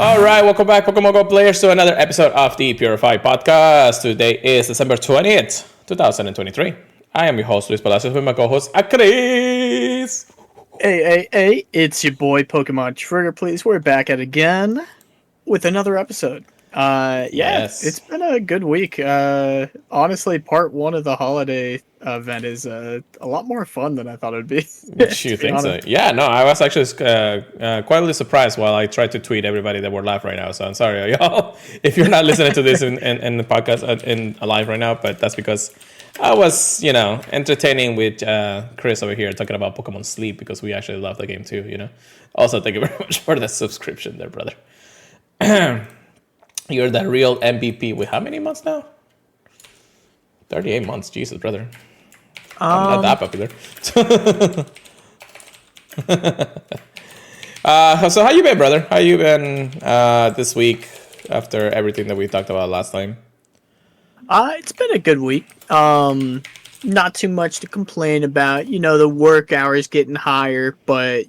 All right, welcome back, Pokemon Go players, to another episode of the Purified podcast. Today is December 20th, 2023. I am your host, Luis Palacios, with my co-host, Chris. Hey, it's your boy, Pokemon Trigger, please. We're back at again with another episode. Yes. It's been a good week. Honestly, part one of the holiday event is a lot more fun than I thought it'd be. You think so? Yeah, no, I was actually quietly surprised while I tried to tweet everybody that we're live right now. So I'm sorry, y'all, if you're not listening to this in the podcast in live right now, but that's because I was, entertaining with Chris over here talking about Pokemon Sleep because we actually love the game too, Also, thank you very much for the subscription there, brother. You're the real MVP with how many months now? 38 months, Jesus, brother. I'm not that popular. So how you been, brother? How you been this week after everything that we talked about last time? It's been a good week. Not too much to complain about. The work hours getting higher, but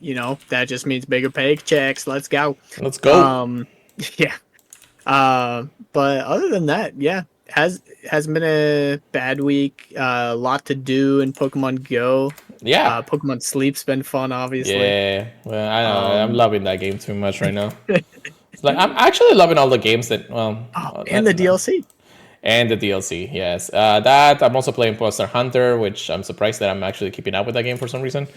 that just means bigger paychecks. Let's go. Let's go. Yeah. But other than that, yeah, hasn't been a bad week. A lot to do in Pokemon Go. Yeah. Pokemon Sleep's been fun, obviously. Yeah. Well, I know. I'm loving that game too much right now. I'm actually loving all the games that and the DLC. And the DLC, yes. That I'm also playing Monster Hunter, which I'm surprised that I'm actually keeping up with that game for some reason.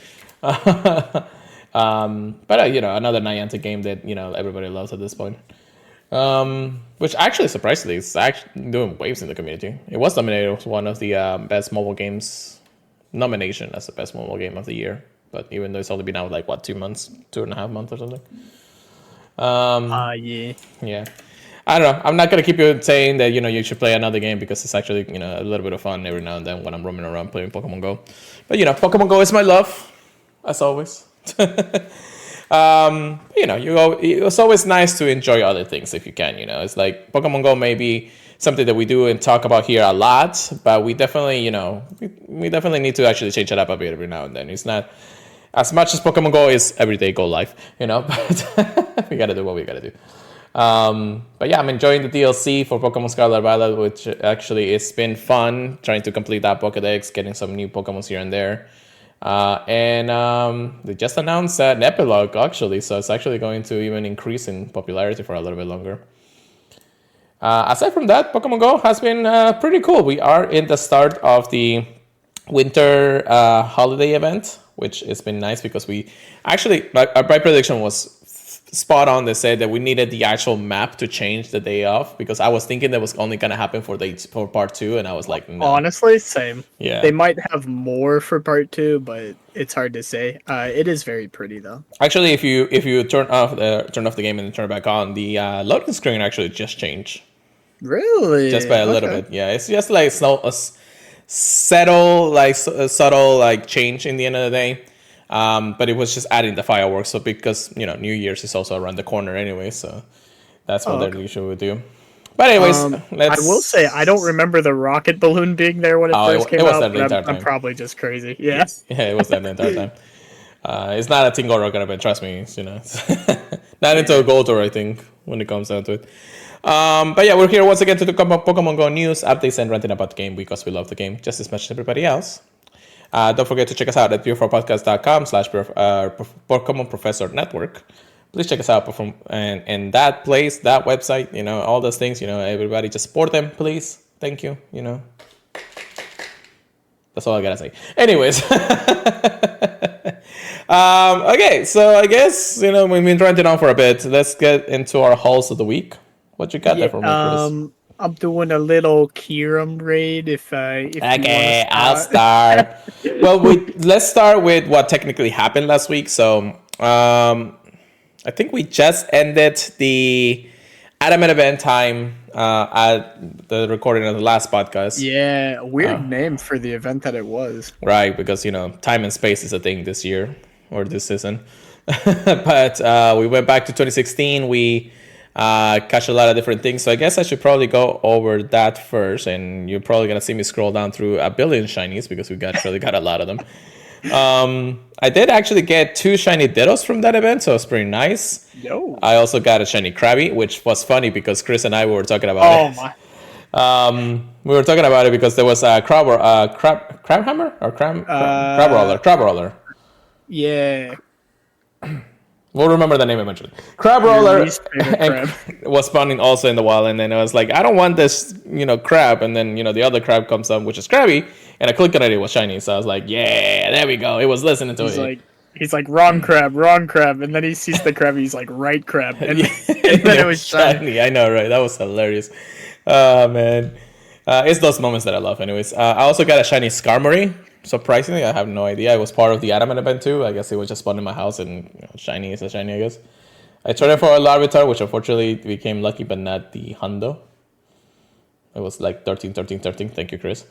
But another Niantic game that everybody loves at this point. Which actually surprisingly is actually doing waves in the community. It was nominated as one of the best mobile games nomination as the best mobile game of the year. But even though it's only been out 2 months, 2.5 months or something. Yeah. I don't know. I'm not gonna keep you saying that you should play another game because it's actually a little bit of fun every now and then when I'm roaming around playing Pokemon Go. But Pokemon Go is my love, as always. It's always nice to enjoy other things if you can. It's like Pokemon Go may be something that we do and talk about here a lot, but we definitely we definitely need to actually change it up a bit every now and then. It's not as much as Pokemon Go is everyday go life, but we gotta do what we gotta do. But yeah, I'm enjoying the DLC for Pokemon Scarlet Violet, which actually it's been fun trying to complete that Pokédex, getting some new Pokemon here and there. And they just announced an epilogue actually, so it's actually going to even increase in popularity for a little bit longer. Aside from that, Pokemon Go has been pretty cool. We are in the start of the winter holiday event, which has been nice because we actually, our prediction was spot on. They said that we needed the actual map to change the day off because I was thinking that was only going to happen for part 2, and I was like, no. Honestly, same. Yeah, they might have more for part 2, but it's hard to say. It is very pretty though. Actually, if you turn off the game and turn it back on, the loading screen actually just changed. Really? Just by a little bit. Yeah, it's just like a subtle change in the end of the day. But it was just adding the fireworks. So because New Year's is also around the corner anyway, so that's what they usually would do. But anyways, I will say I don't remember the rocket balloon being there when it first came out. But I'm probably just crazy. Yeah. Yeah, it was there the entire time. It's not a Tingle Rocket event, trust me. It's, not into a Gold Tour, I think, when it comes down to it. But yeah, we're here once again to talk about Pokemon Go news, updates, and ranting about the game because we love the game just as much as everybody else. Don't forget to check us out at pure4podcast.com/Pokemon Professor Network. Please check us out and that place, that website, all those things, everybody just support them, please. Thank you, That's all I gotta say. Anyways. Okay, so I guess, we've been ranting on for a bit. Let's get into our hauls of the week. What you got there for me, Chris? I'm doing a little Kyurem raid if okay, I'll start. Well, let's start with what technically happened last week. So, I think we just ended the Adamant event time at the recording of the last podcast. Yeah, weird name for the event that it was. Right, because time and space is a thing this year or this season. But we went back to 2016. We catch a lot of different things. So I guess I should probably go over that first, and you're probably gonna see me scroll down through a billion shinies because we really got a lot of them. I did actually get 2 shiny Dittos from that event, so it's pretty nice. No. I also got a shiny Krabby, which was funny because Chris and I were talking about Oh it. my. We were talking about it because there was a crab hammer or Uh, crab roller. yeah. We'll remember the name eventually. Crab Your roller least favorite and crab. was spawning also in the wild, and then I was like, I don't want this, crab, and then the other crab comes up, which is Krabby, and I clicked on it, it was shiny, so I was like, yeah, there we go. It was listening to He's it. like, he's like wrong crab, and then he sees the crab. He's like, right crab, and, Yeah, and then it was shiny. I know, right? That was hilarious. Oh man, it's those moments that I love. Anyways, I also got a shiny Skarmory. Surprisingly, I have no idea. I was part of the Adamant event too. I guess it was just spawned in my house, and shiny is a shiny, I guess. I tried it for a Larvitar, which unfortunately became lucky, but not the Hundo. It was like 13, 13, 13. Thank you, Chris.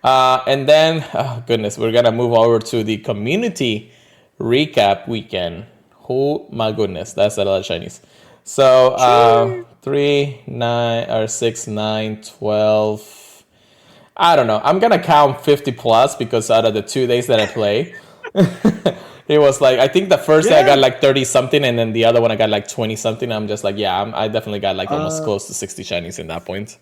And then, oh goodness, we're going to move over to the community recap weekend. Oh my goodness, that's a lot of shinies. So, 3, 9, or 6, 9, 12. I don't know. I'm going to count 50 plus because out of the 2 days that I play, it was like, I think the first day I got like 30 something, and then the other one I got like 20 something. I'm just like, yeah, I definitely got like almost close to 60 shinies in that point.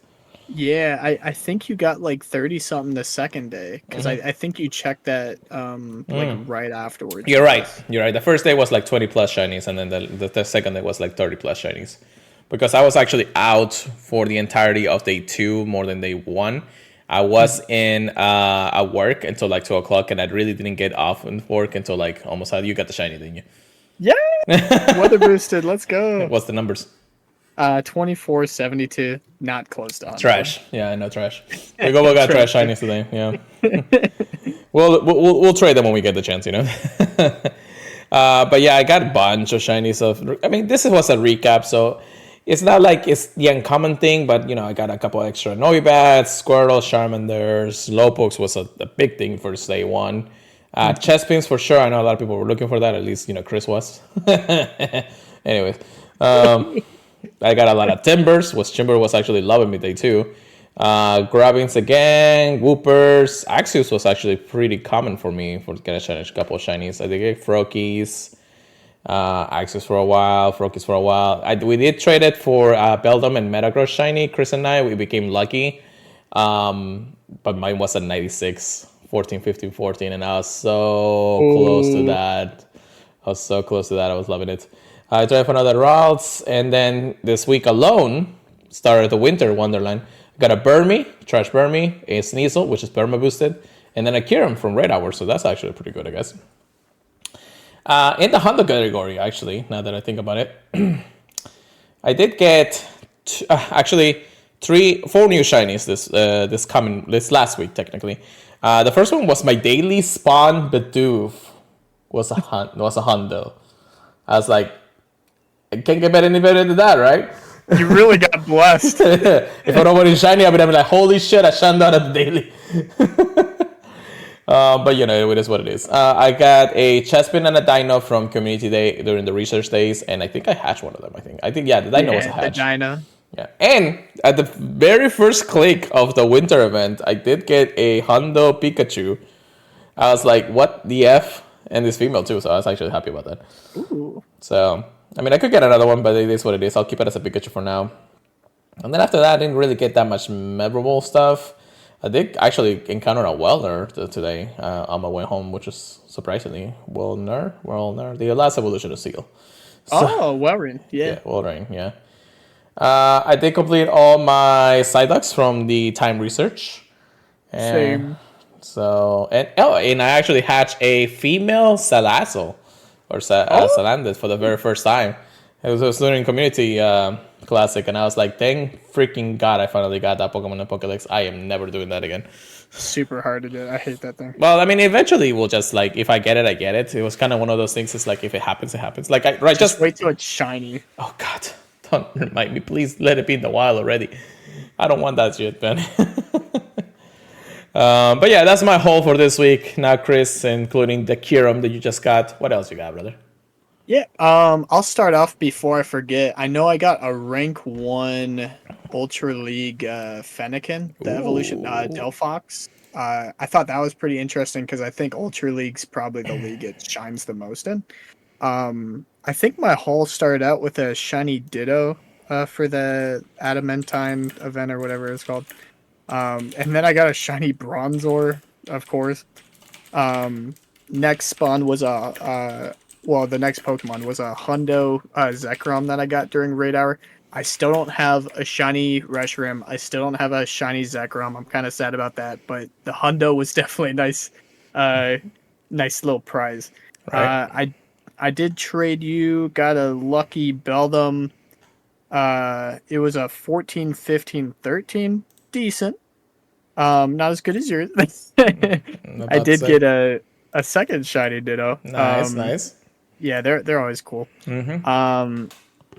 Yeah, I think you got like 30 something the second day because I think you checked that like right afterwards. You're right. You're right. The first day was like 20 plus shinies, and then the second day was like 30 plus shinies. Because I was actually out for the entirety of day 2 more than day 1. I was in at work until like 2 o'clock, and I really didn't get off in work until like almost. You got the shiny, didn't you? Yeah, weather boosted. Let's go. What's the numbers? 2472. Not close to 100. Trash. Yeah, I know trash. We got trash shinies today. Yeah. we'll trade them when we get the chance, But yeah, I got a bunch of shinies of. I mean, this was a recap, so it's not like it's the uncommon thing, but I got a couple extra Noivats, Squirtle, Charmanders, Slowpokes was a big thing for day 1. Chespins for sure. I know a lot of people were looking for that. At least Chris was. Anyways, I got a lot of Timbers. Timber was actually loving me day 2. Grabbings again, Whoopers, Axios was actually pretty common for me for getting a couple of shinies. I did get Froakies. Axis for a while, Froakies for a while. We did trade it for Beldum and Metagross shiny. Chris and I, we became lucky. But mine was a 96, 14, 15, 14, and I was so close to that. I was loving it. I tried for another routes, and then this week alone started the Winter Wonderland. Got a Burmy, Trash Burmy, a Sneasel, which is Perma boosted, and then a Kyurem from Red Hour, so that's actually pretty good, I guess. In the Honda category, actually, now that I think about it, I did get actually 4 new shinies this last week, technically. The first one was my daily spawn Bidoof was a Hondo. I was like, it can't get any better than that, right? You really got blessed. If I don't want it shiny, I would have been like, holy shit, I shined out at the daily. But it is what it is. I got a Chespin and a Dino from Community Day during the research days, and I think I hatched one of them. I think the Dino was a hatch. The Dino. Yeah, and at the very first click of the winter event, I did get a Hondo Pikachu. I was like, what the F? And this female too, so I was actually happy about that. Ooh. So, I mean, I could get another one, but it is what it is. I'll keep it as a Pikachu for now. And then after that, I didn't really get that much memorable stuff. I did actually encounter a Welner today on my way home, which is surprisingly Welner, the last evolution of Seal. So, Welrain, yeah. Welrain, yeah. I did complete all my Psyducks from the time research. Same. So, and I actually hatched a female Salazzle, or Salandit for the very first time. It was during Community Classic, and I was like, dang freaking God, I finally got that Pokemon in Pokédex. I am never doing that again. Super hard to do. I hate that thing. Well, I mean, eventually we'll just, like, if I get it, I get it. It was kind of one of those things, it's like, if it happens, it happens. Like, just wait till it's shiny. Oh, God. Don't remind me. Please let it be in the wild already. I don't want that shit, man. But yeah, that's my haul for this week. Now, Chris, including the Kyurem that you just got. What else you got, brother? Yeah, I'll start off before I forget. I know I got a rank 1 Ultra League Fennekin, the evolution Delphox. I thought that was pretty interesting because I think Ultra League's probably the league it shines the most in. I think my haul started out with a shiny Ditto for the Adamantine event or whatever it's called. And then I got a shiny Bronzor, of course. Um, Next spawn was the next Pokemon was a Hundo Zekrom that I got during raid hour. I still don't have a shiny Reshiram. I still don't have a shiny Zekrom. I'm kind of sad about that, but the Hundo was definitely a uh, nice little prize. Right. I did trade you. Got a lucky Beldum. It was a 14, 15, 13. Decent. Not as good as yours. I'm I about to did say. get a second shiny Ditto. Nice, nice. Yeah, they're always cool. Mm-hmm.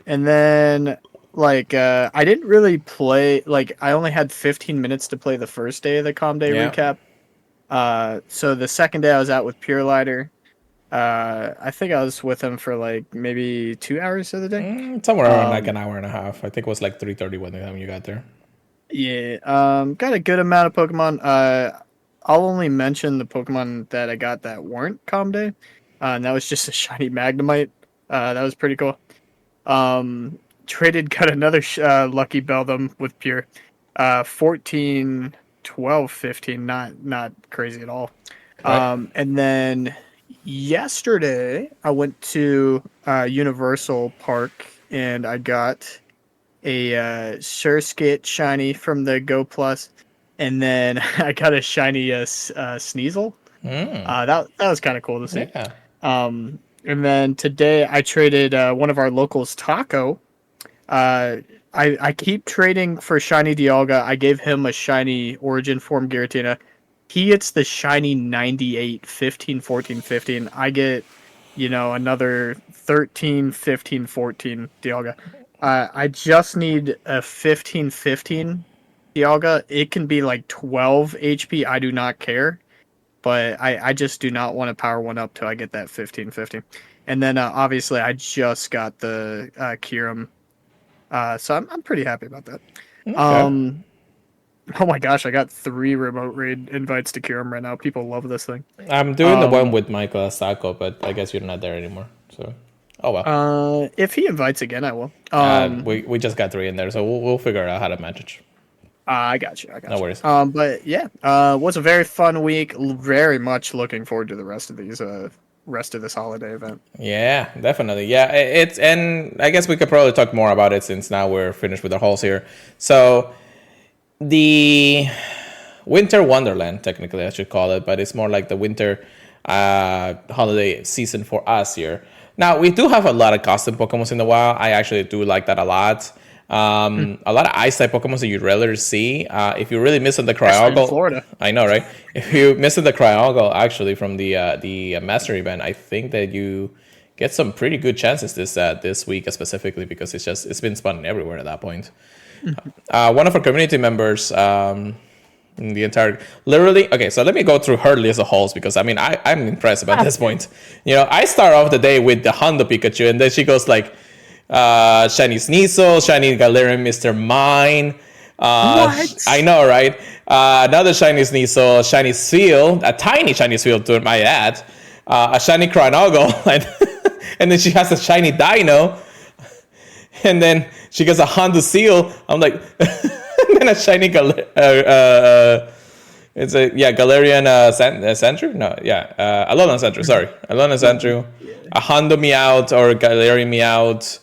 And then I didn't really play. Like I only had 15 minutes to play the first day of the Calm Day Yeah. recap. So the second day I was out with Pure Lighter. I think I was with him for like maybe 2 hours of the day. Somewhere around like Um, an hour and a half. I think it was like 3:30 when the time you got there. yeah. Got a good amount of Pokemon. I'll only mention the Pokemon that I got that weren't Calm Day. And that was just a shiny Magnemite. That was pretty cool. Traded got another Lucky Beldum with Pure. 14, 12, 15. Not crazy at all. Right. And then yesterday I went to Universal Park and I got a Surskit shiny from the Go Plus, and then I got a shiny Sneasel. That was kind of cool to see. Yeah. And then today I traded one of our locals, Taco. Uh, I keep trading for shiny Dialga. I gave him a shiny Origin Form Giratina. He gets the shiny 98, 15, 14, 15. I get, another 13, 15, 14 Dialga. I just need a 15, 15 Dialga. It can be like 12 HP. I do not care. But I just do not want to power one up till I get that 15, 15. And then obviously I just got the Kyurem. So I'm pretty happy about that. Okay. Um, oh my gosh, I got 3 remote raid invites to Kyurem right now. People love this thing. I'm doing the one Um, with Michael Sacco, but I guess you're not there anymore. So, oh well. if he invites again, I will. We just got 3 in there, so we'll figure out how to manage. I got you. I No got you. worries. But yeah, was a very fun week. Very much looking forward to the rest of this holiday event. Yeah, definitely. Yeah, it's and I guess we could probably talk more about it since now we're finished with our hauls here. So the Winter Wonderland, technically I should call it, but it's more like the winter holiday season for us here. Now we do have a lot of custom Pokemon in the wild. I actually do like that a lot. A lot of ice type Pokemon that you'd rather see. If you're really missing the Especially in Cryogonal, Florida. I know, right? If you're missing the Cryogonal actually from the Master event, I think that you get some pretty good chances this week specifically because it's been spawning everywhere at that point. One of our community members, the entire literally okay. So let me go through her list of hauls because I mean I'm impressed about this point. I start off the day with the Hondo Pikachu, and then she goes like. Shiny Sneasel, Shiny Galarian Mr. Mime. What? I know, right? Another Shiny Sneasel, Shiny Seal, a tiny Shiny Seal to my add, a Shiny Chronogle, and then she has a Shiny Dino, and then she gets a Honda Seal. I'm like, and then a Shiny it's a Galarian Sandrew? No, Alolan Sandrew. Sorry, Alolan Sandrew. A Hondo Meowth or Galarian Meowth.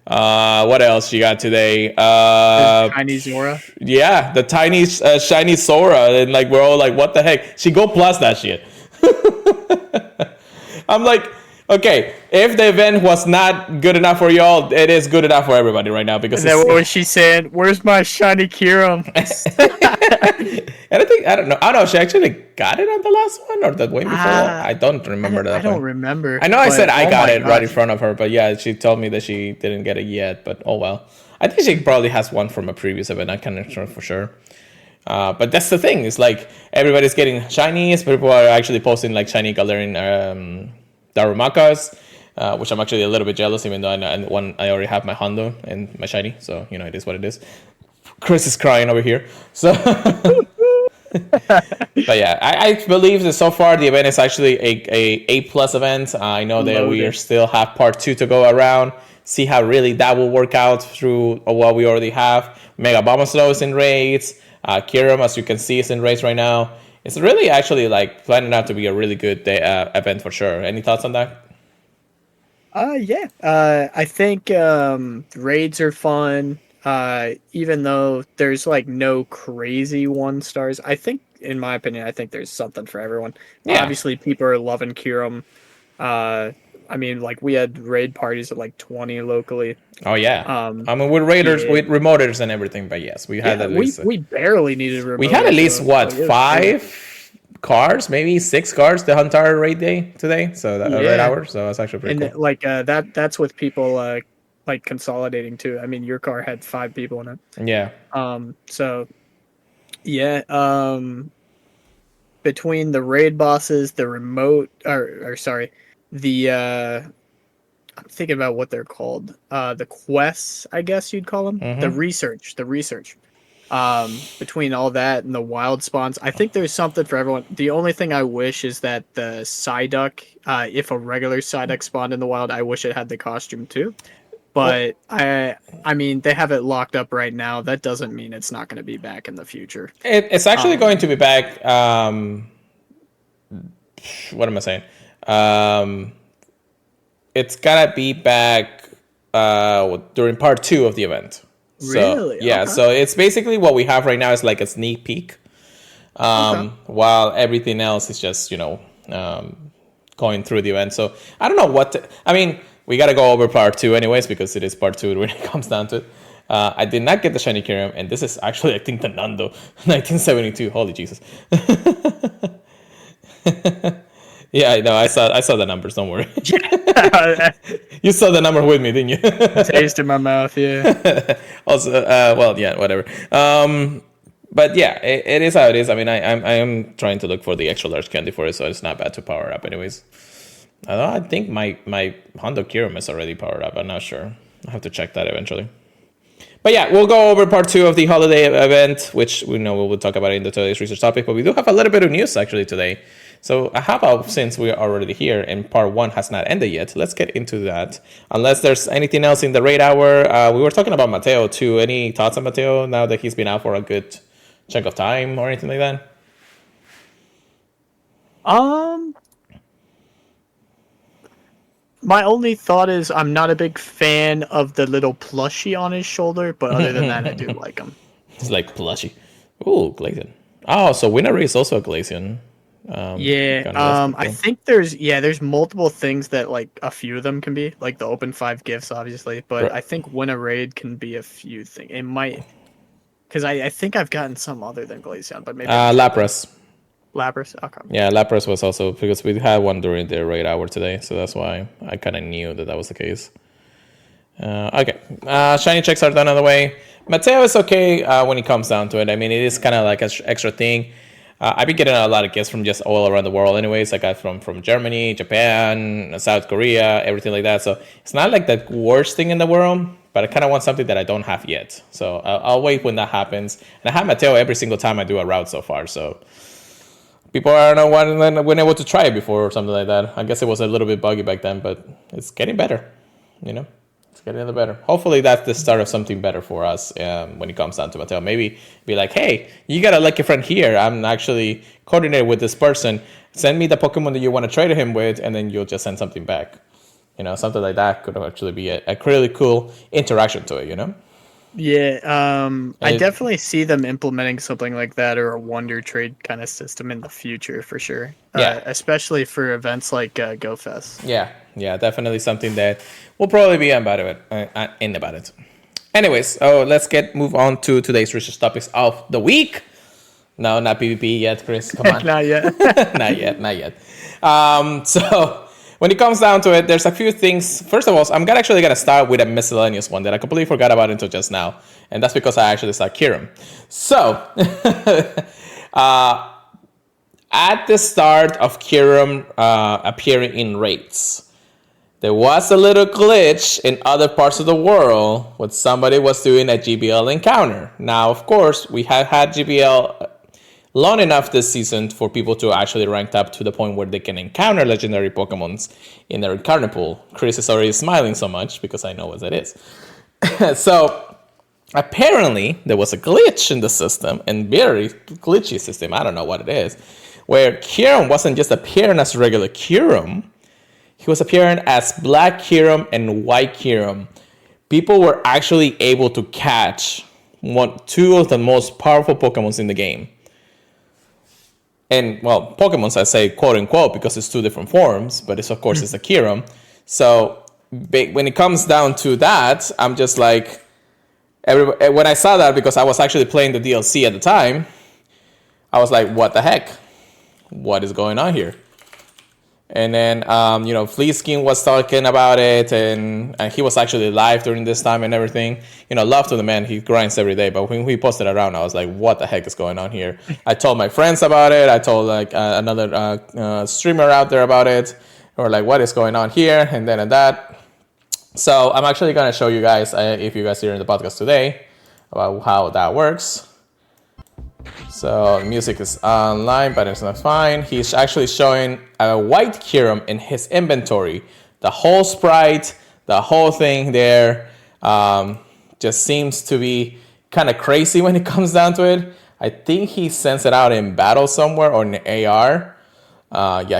What else you got today? Tiny Zora. Yeah, the tiny shiny Sora, and like we're all like, what the heck? She go plus that shit. I'm like, okay, if the event was not good enough for y'all, it is good enough for everybody right now because And then what was she saying? Where's my shiny Kyurem? and I don't know. She actually got it on the last one or the way before. I don't remember that. I don't remember. I know I said I got my it right in gosh. front of her, but yeah, she told me that she didn't get it yet. But oh well. I think she probably has one from a previous event. I can't sure for sure. But that's the thing. It's like everybody's getting shinies. People are actually posting like shiny Galarian Darumakas, which I'm actually a little bit jealous, even though I already have my Hondo and my shiny. So it is what it is. Chris is crying over here. So But yeah, I believe that so far the event is actually a plus event. I know that we are Loaded. still have part 2 to go around. See how really that will work out through what we already have. Mega Bombaslow is in raids. Kiram, as you can see, is in raids right now. It's really actually like planning out to be a really good day, event for sure. Any thoughts on that? Yeah. I think raids are fun. Even though there's like no crazy 1 stars, I think, in my opinion, I think there's something for everyone. Yeah. Obviously, people are loving Kiram. Uh, I mean, like we had raid parties at like 20 locally. Oh yeah. Um, I mean, with raiders, yeah, with remoters and everything. But yes, we had yeah. at We least we barely needed we had at remoters least though. what, Like it was great. 5 cars, maybe 6 cars the entire raid day today. So that raid Yeah, hour. So that's actually pretty and cool. like that's with people like consolidating too. I mean, your car had 5 people in it. Yeah. So yeah, between the raid bosses, the remote, or sorry, the I'm thinking about what they're called. The quests, I guess you'd call them. The research. Between all that and the wild spawns, I think there's something for everyone. The only thing I wish is that the Psyduck, if a regular Psyduck spawned in the wild, I wish it had the costume too. Well, But I mean, they have it locked up right now. That doesn't mean it's not going to be back in the future. it's actually going to be back. What am I saying? Um, it's gonna be back during part 2 of the event. So Really? yeah, Okay. so it's basically what we have right now is like a sneak peek. Okay. While everything else is just going through the event. So I don't know what I mean. We gotta go over part 2 anyways because it is part 2 when it comes down to it. I did not get the shiny Kyurem, and this is actually I think the Nando 1972. Holy Jesus! Yeah, I know. I saw the numbers. Don't worry. You saw the number with me, didn't you? Taste in my mouth. Yeah. Also, well, yeah, whatever. But yeah, it is how it is. I mean, I am trying to look for the extra large candy for it, so it's not bad to power up, anyways. Although I think my Hondo Kyurem is already powered up. I'm not sure. I'll have to check that eventually. But yeah, we'll go over part 2 of the holiday event, which we know we will talk about in the today's research topic. But we do have a little bit of news actually today. So how about, since we are already here and part 1 has not ended yet, let's get into that. Unless there's anything else in the raid hour. We were talking about Mateo too. Any thoughts on Mateo now that he's been out for a good chunk of time or anything like that? Um, my only thought is I'm not a big fan of the little plushie on his shoulder, but other than that, I do like him. It's like plushy. Ooh, Glacian. Oh, so Winnery is also a Glacian. Yeah, Kind of I think there's multiple things that like a few of them can be, like the open 5 gifts, obviously, but Right. I think win a raid can be a few things. It might, because I think I've gotten some other than Glaceon, but maybe Lapras. Lapras. Okay. Yeah, Lapras was also, because we had one during the raid hour today, so that's why I kind of knew that was the case. Okay, shiny checks are done on the way. Mateo is okay when it comes down to it. I mean, it is kind of like an extra thing. I've been getting a lot of gifts from just all around the world anyways. I got from Germany, Japan, South Korea, everything like that. So it's not like the worst thing in the world, but I kind of want something that I don't have yet. So I'll wait when that happens. And I have Mateo every single time I do a route so far. So people are not when able to try it before or something like that. I guess it was a little bit buggy back then, but it's getting better, you know? It's getting a little better. Hopefully that's the start of something better for us when it comes down to Mateo. Maybe be like, hey, you got a lucky friend here. I'm actually coordinated with this person. Send me the Pokemon that you want to trade him with, and then you'll just send something back. You know, something like that could actually be a really cool interaction to it, you know? Yeah, I And definitely see them implementing something like that or a wonder trade kind of system in the future for sure. Yeah. Especially for events like GoFest. yeah, definitely something that we'll probably be about it. Anyways, let's move on to today's research topics of the week. No, not PvP yet, Chris. Come on. Not yet. Not yet. So when it comes down to it, there's a few things. First of all, I'm actually gonna start with a miscellaneous one that I completely forgot about until just now, and that's because I actually saw Kiram. So at the start of Kiram appearing in raids, there was a little glitch in other parts of the world when somebody was doing a GBL encounter. Now, of course, we have had GBL long enough this season for people to actually rank up to the point where they can encounter legendary Pokemons in their encounter pool. Chris is already smiling so much because I know what that is. So apparently there was a glitch in the system, and very glitchy system, I don't know what it is, where Kyurem wasn't just appearing as regular Kyurem, he was appearing as black Kyurem and white Kyurem. People were actually able to catch two of the most powerful Pokemons in the game. And, well, Pokemons, I say quote-unquote because it's two different forms, but it's, of course, it's a Kyurem. So when it comes down to that, I'm just like, when I saw that, because I was actually playing the DLC at the time, I was like, what the heck? What is going on here? And then, Fleaskin was talking about it, and he was actually live during this time and everything. Love to the man. He grinds every day. But when we posted around, I was like, what the heck is going on here? I told my friends about it. I told, another streamer out there about it. Or, what is going on here? And then and that. So I'm actually going to show you guys, if you guys are in the podcast today, about how that works. So music is online, but it's not fine. He's actually showing a white Kyurem in his inventory. The whole sprite, the whole thing there, just seems to be kind of crazy when it comes down to it. I think he sends it out in battle somewhere or in AR.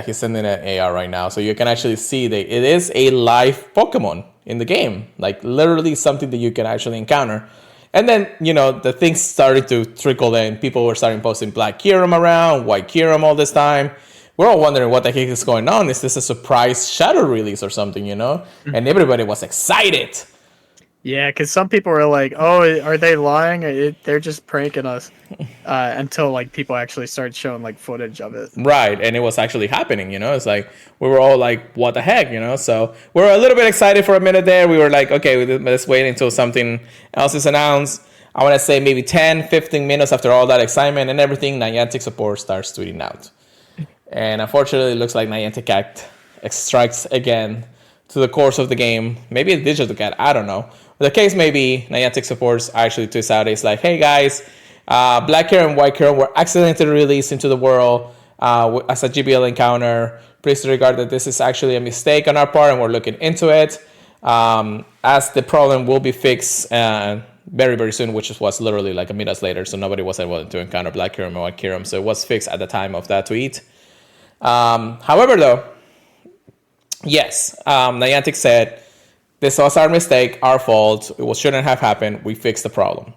He's sending an AR right now. So you can actually see that it is a live Pokemon in the game. Like literally something that you can actually encounter. And then, the things started to trickle in. People were starting posting black Kyurem around, white Kyurem all this time. We're all wondering what the heck is going on. Is this a surprise shadow release or something, And everybody was excited. Yeah, because some people were like, oh, are they lying? They're just pranking us. Until, people actually started showing, footage of it. Right, and it was actually happening, It's like, we were all like, what the heck, So we were a little bit excited for a minute there. We were like, okay, let's wait until something else is announced. I want to say maybe 10, 15 minutes after all that excitement and everything, Niantic support starts tweeting out. And unfortunately, it looks like Niantic strikes again to the course of the game. Maybe a digital cat, I don't know. The case may be Niantic supports actually tweets out, it's like, hey guys, Black Kyurem and White Kyurem were accidentally released into the world as a GBL encounter. Please disregard that this is actually a mistake on our part and we're looking into it. As the problem will be fixed very, very soon, which was literally like a minute later, so nobody was able to encounter Black Kyurem and White Kyurem, so it was fixed at the time of that tweet. However, though, yes, Niantic said, this was our mistake, our fault. It shouldn't have happened. We fixed the problem.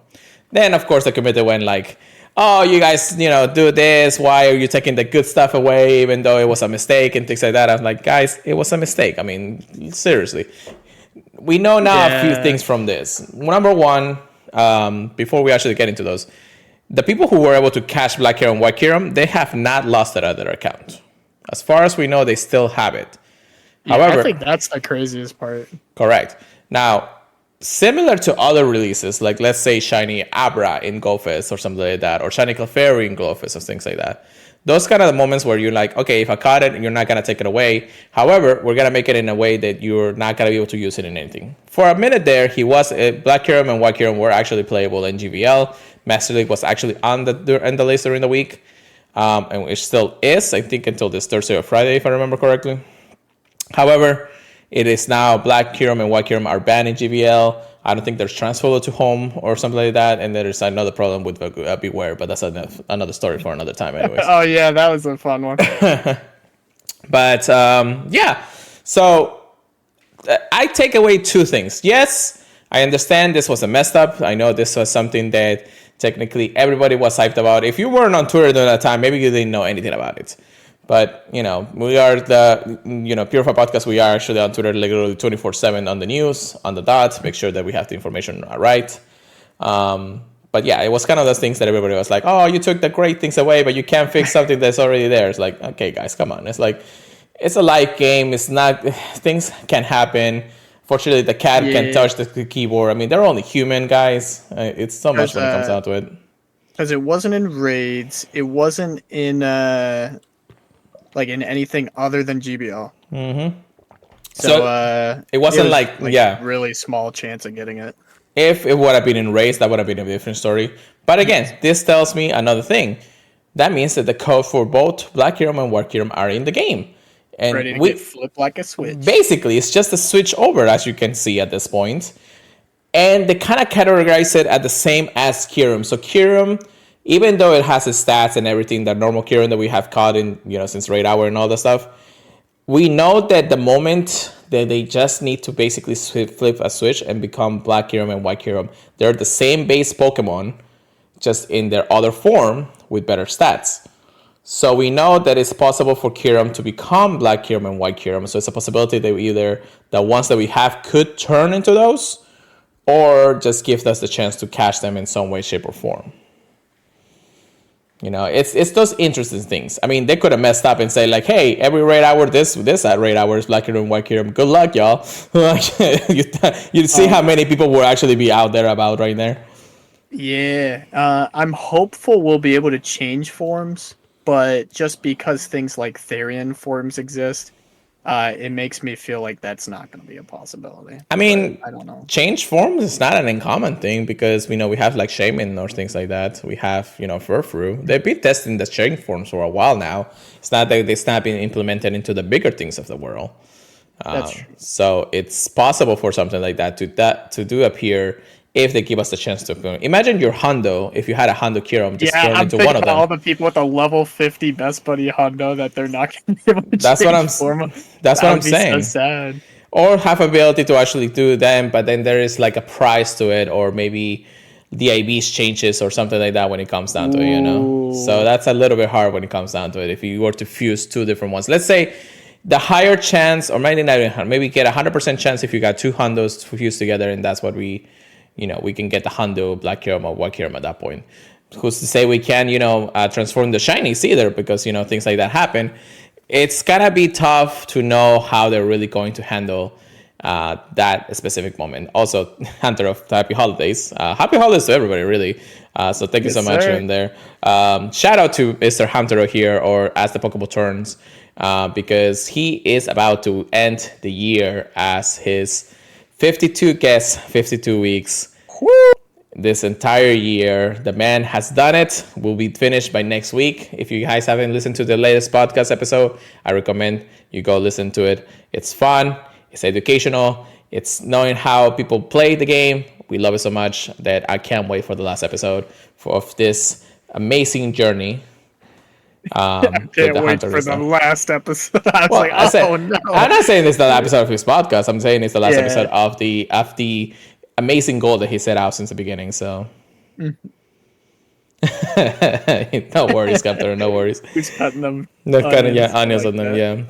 Then, of course, the committee went like, oh, you guys, do this. Why are you taking the good stuff away, even though it was a mistake and things like that? I'm like, guys, it was a mistake. I mean, seriously. We know now a few things from this. Number one, before we actually get into those, the people who were able to catch Black Kyurem and White Kyurem, they have not lost their other account. As far as we know, they still have it. Yeah, however, I think that's the craziest part. Correct. Now, similar to other releases, like let's say Shiny Abra in GoFest or something like that, or Shiny Clefairy in GoFest or things like that. Those kind of the moments where you're like, okay, if I caught it, you're not going to take it away. However, we're going to make it in a way that you're not going to be able to use it in anything. For a minute there, Black Kyurem and White Kyurem were actually playable in GVL. Master League was actually on the list during the week. And it still is, I think, until this Thursday or Friday, if I remember correctly. However, it is now Black Kyurem and White Kyurem are banned in GBL. I don't think there's transfer to home or something like that. And there's another problem with Beware, but that's another story for another time anyways. Oh, yeah, that was a fun one. But, so I take away two things. Yes, I understand this was a messed up. I know this was something that technically everybody was hyped about. If you weren't on Twitter during that time, maybe you didn't know anything about it. But, we are the, Purified Podcast. We are actually on Twitter literally 24/7 on the news, on the dot, make sure that we have the information right. But yeah, it was kind of those things that everybody was like, oh, you took the great things away, but you can't fix something that's already there. It's like, okay, guys, come on. It's like, it's a live game. It's not, things can happen. Fortunately, the cat can touch the keyboard. I mean, they're only human, guys. It's so much when it comes down to it. Because it wasn't in raids. It wasn't in... in anything other than GBL. Mm-hmm. So it wasn't really small chance of getting it. If it would have been in race, that would have been a different story. But again, this tells me another thing. that means that the code for both Black Kyurem and White Kyurem are in the game. And Ready to get flipped like a switch. basically, it's just a switch over, as you can see at this point. And they kind of categorize it at the same as Kyurem. So Kyurem, even though it has its stats and everything, that normal Kyurem that we have caught in, since Raid Hour and all that stuff, we know that the moment that they just need to basically flip a switch and become Black Kyurem and White Kyurem, they're the same base Pokemon, just in their other form with better stats. So we know that it's possible for Kyurem to become Black Kyurem and White Kyurem. So it's a possibility that either the ones that we have could turn into those, or just give us the chance to catch them in some way, shape, or form. It's those interesting things. I mean, they could have messed up and say like, "Hey, every raid hour, this at raid hour is Black Kyurem, White Kyurem. Good luck, y'all." You see how many people will actually be out there about right there. Yeah, I'm hopeful we'll be able to change forms, but just because things like Therian forms exist, it makes me feel like that's not going to be a possibility. I mean, I don't know. Change forms is not an uncommon thing because we have like Shaman or things like that. We have Furfru. They've been testing the change forms for a while now. It's not that it's not being implemented into the bigger things of the world. That's true. So it's possible for something like that to do appear if they give us the chance to. Imagine your Hondo, if you had a Hondo Kyurem, just turn into one of them. All the people with a level 50 best buddy Hondo that they're not going to be able to That's what I'm saying. So sad. Or have ability to actually do them, but then there is like a price to it, or maybe the IVs changes or something like that when it comes down to it, So that's a little bit hard when it comes down to it. If you were to fuse two different ones, let's say the higher chance, or maybe not, maybe get 100% chance if you got two Hondos fused together, and that's what we can get the Hondo, Black Kyurem, or White Kyurem at that point. Who's to say we can, transform the shinies either, because, things like that happen. It's going to be tough to know how they're really going to handle that specific moment. Also, Hunter of Happy Holidays. Happy Holidays to everybody, really. So thank you so much in there. Shout out to Mr. Hunter here, or As the Pokeball Turns, because he is about to end the year as his 52 weeks. Woo! This entire year. The man has done it. We'll be finished by next week. If you guys haven't listened to the latest podcast episode, I recommend you go listen to it. It's fun. It's educational. It's knowing how people play the game. We love it so much that I can't wait for the last episode of this amazing journey. I can't wait for the last episode. I was no. I'm not saying it's the last episode of his podcast. I'm saying it's the last episode of the amazing goal that he set out since the beginning. So, no worries, Captain. No worries. He's cutting them. No cutting, onions on them. Yeah.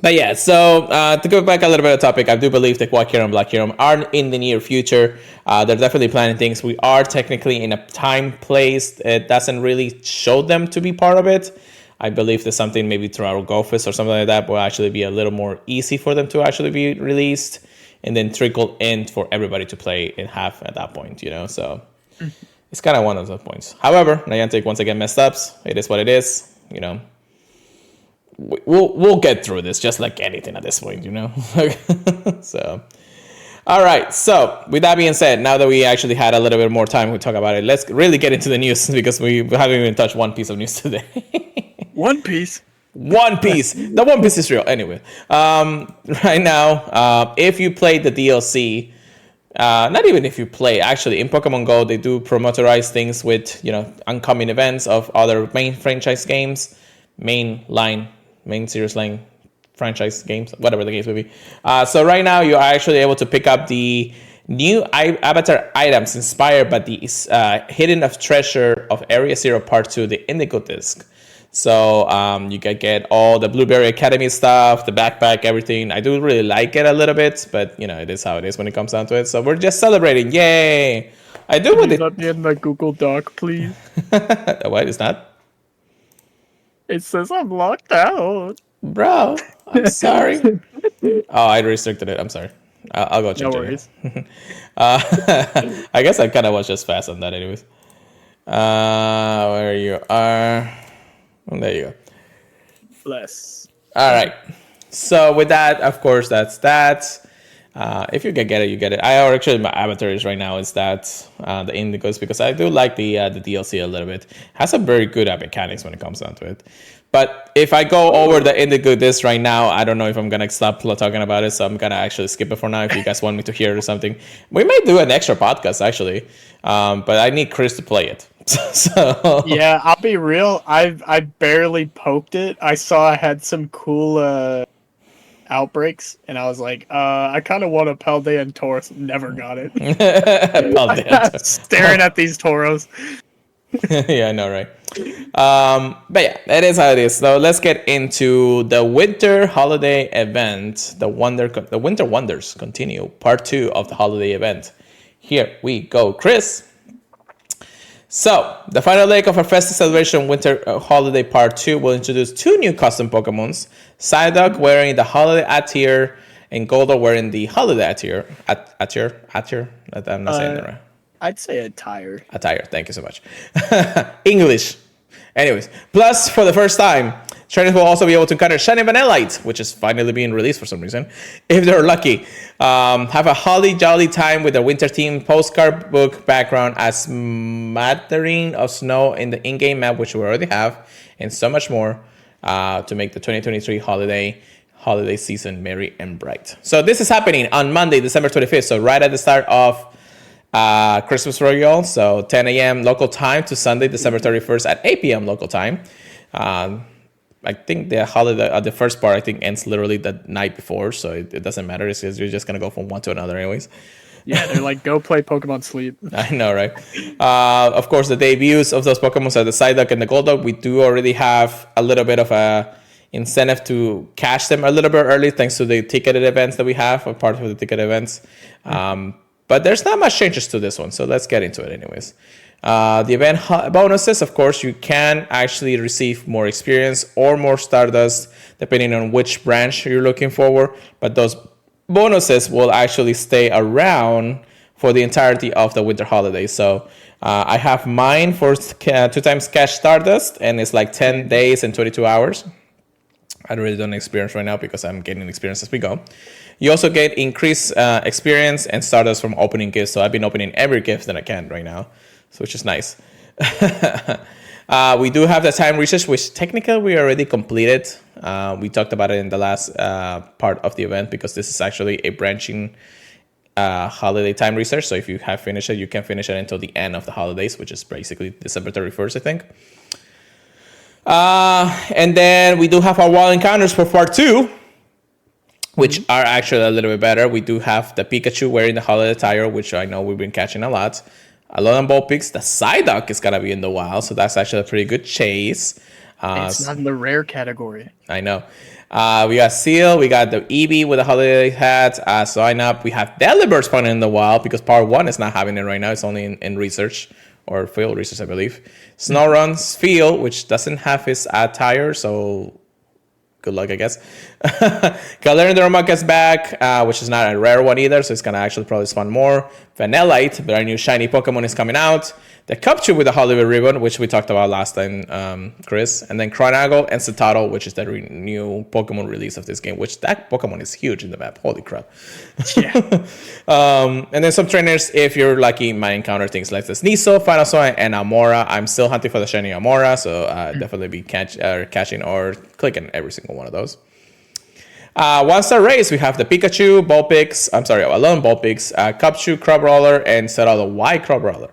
But yeah, so to go back a little bit of topic, I do believe that White Kyurem and Black Kyurem are in the near future. They're definitely planning things. We are technically in a time place that doesn't really show them to be part of it. I believe that something maybe through our GoFest or something like that will actually be a little more easy for them to actually be released and then trickle in for everybody to play in half at that point, So it's kind of one of those points. However, Niantic once again messed up. It is what it is, We'll get through this just like anything at this point, So, all right. So, with that being said, now that we actually had a little bit more time to talk about it, let's really get into the news because we haven't even touched one piece of news today. One piece. The One Piece is real. Anyway, right now, if you played the DLC, not even if you play, actually in Pokemon Go, they do promoterize things with, oncoming events of other main franchise games, main series line franchise games, whatever the case may be. So right now you are actually able to pick up the new avatar items inspired by the Hidden of Treasure of Area Zero Part 2, the Indigo Disc. So you can get all the Blueberry Academy stuff, the backpack, everything. I do really like it a little bit, but it is how it is when it comes down to it. So we're just celebrating. Yay! I do with it. Let me in my Google Doc, please. What? It's not? It says I'm locked out. Bro, I'm sorry. I restricted it. I'm sorry. I'll go check. No worries. I guess I kind of was just fast on that anyways. Where you are. Oh, there you go. Bless. All right. So with that, of course, that's that. If you can get it, you get it. I actually my avatar is right now is that the Indigos because I do like the DLC a little bit. It has some very good mechanics when it comes down to it. But if I go over the Indigo disc right now, I don't know if I'm gonna stop talking about it, so I'm gonna actually skip it for now. If you guys want me to hear or something, we may do an extra podcast actually, but I need Chris to play it. So Yeah, I'll be real. I barely poked it. I saw I had some cool outbreaks, and I was like, I kind of want a Paldean Taurus. Never got it. Staring at these Tauros. Yeah, I know, right? But yeah, that is how it is. So let's get into the winter holiday event. The Winter Wonders continue, part 2 of the holiday event. Here we go, Chris. So, the final leg of our festive celebration Winter Holiday Part 2 will introduce 2 new custom Pokémons. Psyduck wearing the Holiday Attire and Goldo wearing the Holiday Attire. Attire? I'm not saying that right. I'd say attire. Attire, thank you so much. English. Anyways, plus for the first time, trainers will also be able to encounter Shiny Vanillite, which is finally being released for some reason, if they're lucky. Have a holly jolly time with a winter themed postcard book background as smattering of snow in the in-game map, which we already have, and so much more to make the 2023 holiday season merry and bright. So this is happening on Monday, December 25th, so right at the start of Christmas Royale, so 10 a.m. local time to Sunday, December 31st at 8 p.m. local time. I think the holiday, the first part, I think ends literally the night before, so it doesn't matter. It's just, you're just gonna go from one to another, anyways. Yeah, they're like, go play Pokemon Sleep. I know, right? Of course, the debuts of those Pokemon are the Psyduck and the Golduck. We do already have a little bit of a incentive to catch them a little bit early, thanks to the ticketed events that we have, or part of the ticketed events. But there's not much changes to this one, so let's get into it anyways. The event bonuses, of course, you can actually receive more experience or more Stardust, depending on which branch you're looking for. But those bonuses will actually stay around for the entirety of the winter holiday. So I have mine for 2 times cash Stardust, and it's like 10 days and 22 hours. I really don't experience right now because I'm getting experience as we go. You also get increased experience and Stardust from opening gifts. So I've been opening every gift that I can right now, so which is nice. We do have the time research, which technically we already completed. We talked about it in the last part of the event because this is actually a branching holiday time research. So if you have finished it, you can finish it until the end of the holidays, which is basically December 31st, I think. And then we do have our wild encounters for part 2, which are actually a little bit better. We do have the Pikachu wearing the holiday attire, which I know we've been catching a lot. Alolan Vulpix, the Psyduck is going to be in the wild, so that's actually a pretty good chase. It's not in the rare category. I know. We got Seal, we got the Eevee with the holiday hat, sign up. We have Delibird spawning in the wild because part 1 is not having it right now. It's only in research or field research, I believe. Snorunt's Field, which doesn't have his attire, so good luck, I guess. Galarian Darumaka is back, which is not a rare one either, so it's going to actually probably spawn more. Vanillite, our new shiny Pokemon, is coming out. The Cupchew with the Hollywood Ribbon, which we talked about last time, Chris. And then Chronagle and Citadel, which is the new Pokemon release of this game, which that Pokemon is huge in the map. Holy crap. Yeah. And then some trainers, if you're lucky, might encounter things like the Sneasel, Final and Amora. I'm still hunting for the shiny Amora, so definitely be catching or clicking every single one of those. 1-star race, we have the Pikachu, Alolan Vulpix, Cupchew, Crabrawler, and Citadel. Why Crabrawler?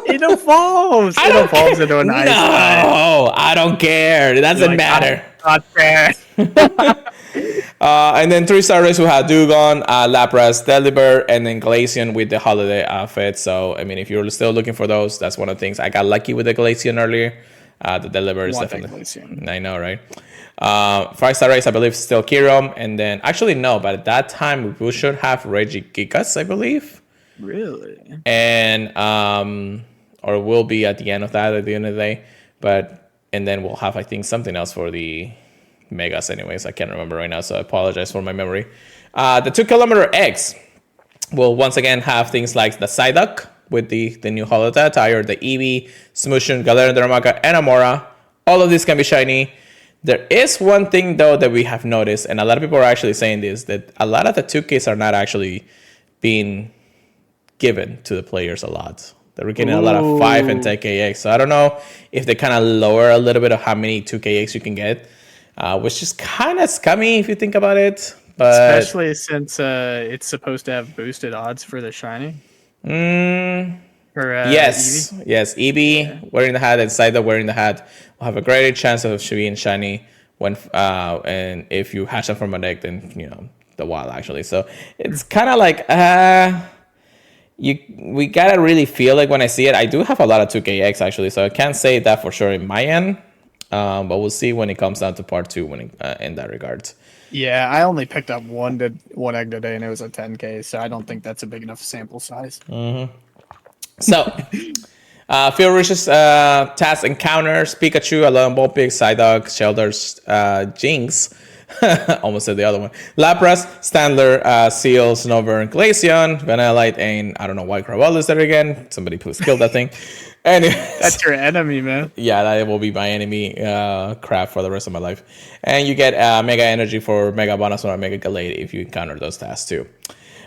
It evolves. It evolves into an ice type. No, I don't care. It doesn't matter. Not fair. And then 3-star race, we have Dugong, Lapras, Delibird, and then Glaceon with the holiday outfit. So, I mean, if you're still looking for those, that's one of the things. I got lucky with the Glaceon earlier. The Delibird is definitely. Glaceon. I know, right? 5-star race, I believe, still Kyurem. And then, actually, no, but at that time, we should have Regigigas, I believe. Really? And or will be at the end of that at the end of the day, and then we'll have, I think, something else for the Megas anyways. I can't remember right now, so I apologize for my memory. The 2-kilometer eggs will once again have things like the Psyduck with the new holiday attire, the Eevee, Smooshin, Galarian Darumaka, and Amora. All of these can be shiny. There is one thing though that we have noticed, and a lot of people are actually saying this, that a lot of the 2Ks are not actually being given to the players a lot. They're getting a lot of 5 and 10KX. So I don't know if they kind of lower a little bit of how many 2KX you can get, which is kind of scummy if you think about it. But especially since it's supposed to have boosted odds for the shiny. Yes, Eevee. yes. Eevee wearing the hat and Saida wearing the hat will have a greater chance of being shiny when and if you hatch them from a deck than the wild actually. So it's kind of like we gotta really feel like when I see it. I do have a lot of 2KX actually, so I can't say that for sure in my end. But we'll see when it comes down to part 2 when in that regard. Yeah, I only picked up one egg today, and it was a 10K, so I don't think that's a big enough sample size. So, Phil Rich's task encounters Pikachu, Alolan Vulpix, Psyduck, Shelders, Jinx, almost said the other one, Lapras, Standler, Seal, Snover, Glaceon, Vanillite, and I don't know why Craval is there again. Somebody please kill that thing. Anyways, That's your enemy, man. yeah, that will be my enemy crap for the rest of my life. And you get Mega Energy for Mega Bonus or Mega Galade if you encounter those tasks too.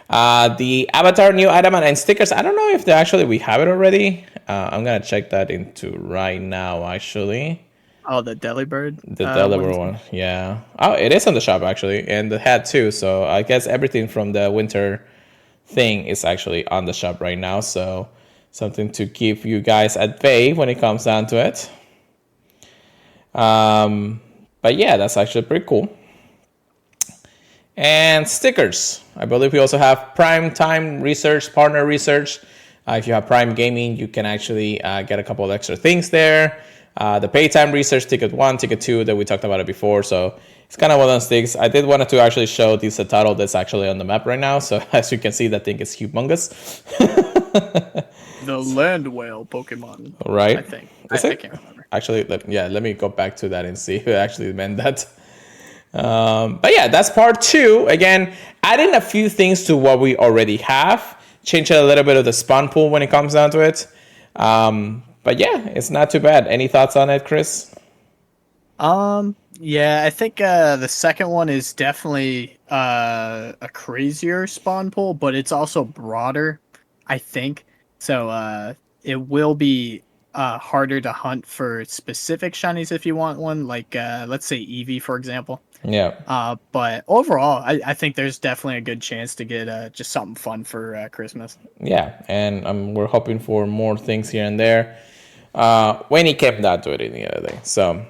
The avatar new item and stickers. I don't know if we have it already. I'm gonna check that into right now. Actually, Oh, the Delibird. the Delaware one. Yeah. Oh, it is on the shop actually, and the hat too. So I guess everything from the winter thing is actually on the shop right now. So something to keep you guys at bay when it comes down to it. But yeah, that's actually pretty cool. And stickers. I believe we also have Prime Time Research, Partner Research. If you have Prime Gaming, you can actually get a couple of extra things there. The Paytime Research, Ticket 1, Ticket 2, that we talked about it before. So it's kind of one of those things. I did want to actually show this title that's actually on the map right now. So as you can see, that thing is humongous. The land whale Pokemon. Right? I think. I can't remember. Actually, let me go back to that and see if it actually meant that. But yeah, that's part 2. Again, adding a few things to what we already have. Change a little bit of the spawn pool when it comes down to it. But yeah, it's not too bad. Any thoughts on it, Chris? Yeah, I think the second one is definitely a crazier spawn pool, but it's also broader, I think. So it will be harder to hunt for specific shinies if you want one, like let's say Eevee, for example. Yeah. But overall, I think there's definitely a good chance to get just something fun for Christmas. Yeah, and we're hoping for more things here and there. When he came down to it in the other day. So,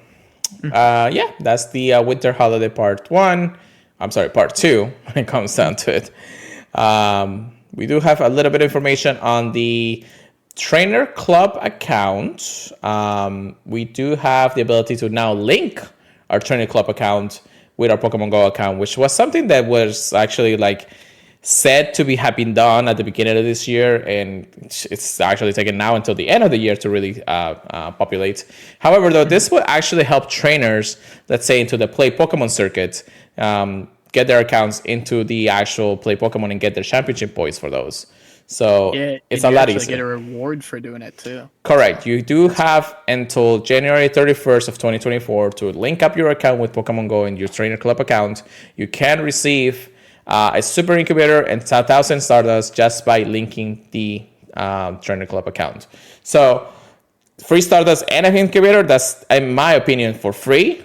yeah, that's the Winter Holiday Part 1. I'm sorry, Part 2 when it comes down to it. We do have a little bit of information on the Trainer Club account. We do have the ability to now link our Trainer Club account with our Pokemon Go account, which was something that was actually said to be having done at the beginning of this year, and it's actually taken now until the end of the year to really populate. However, though, this will actually help trainers, let's say, into the Play Pokemon circuit, get their accounts into the actual Play Pokemon and get their championship points for those. So Yeah, it's a lot easier. Get a reward for doing it too. Correct. You do have until January 31st of 2024 to link up your account with Pokemon Go and your Trainer Club account. You can receive a Super Incubator and 1,000 Stardust just by linking the Trainer Club account. So free Stardust and an Incubator, that's, in my opinion, for free,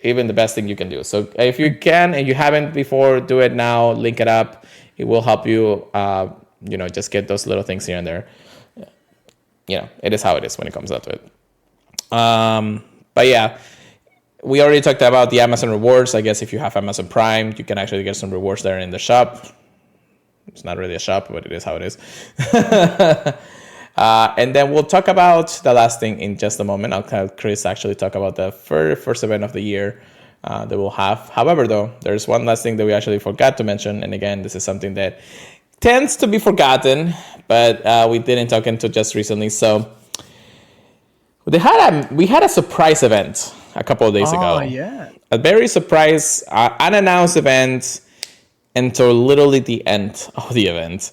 even the best thing you can do. So if you can and you haven't before, do it now, link it up. It will help you, just get those little things here and there. It is how it is when it comes down to it. But yeah, we already talked about the Amazon rewards. I guess if you have Amazon Prime, you can actually get some rewards there in the shop. It's not really a shop, but it is how it is. And then we'll talk about the last thing in just a moment. I'll have Chris actually talk about the first event of the year that we'll have. However, though, there's one last thing that we actually forgot to mention. And again, this is something that tends to be forgotten, but we didn't talk into just recently. So we had a surprise event a couple of days ago. Oh, yeah. A very surprise, unannounced event until literally the end of the event.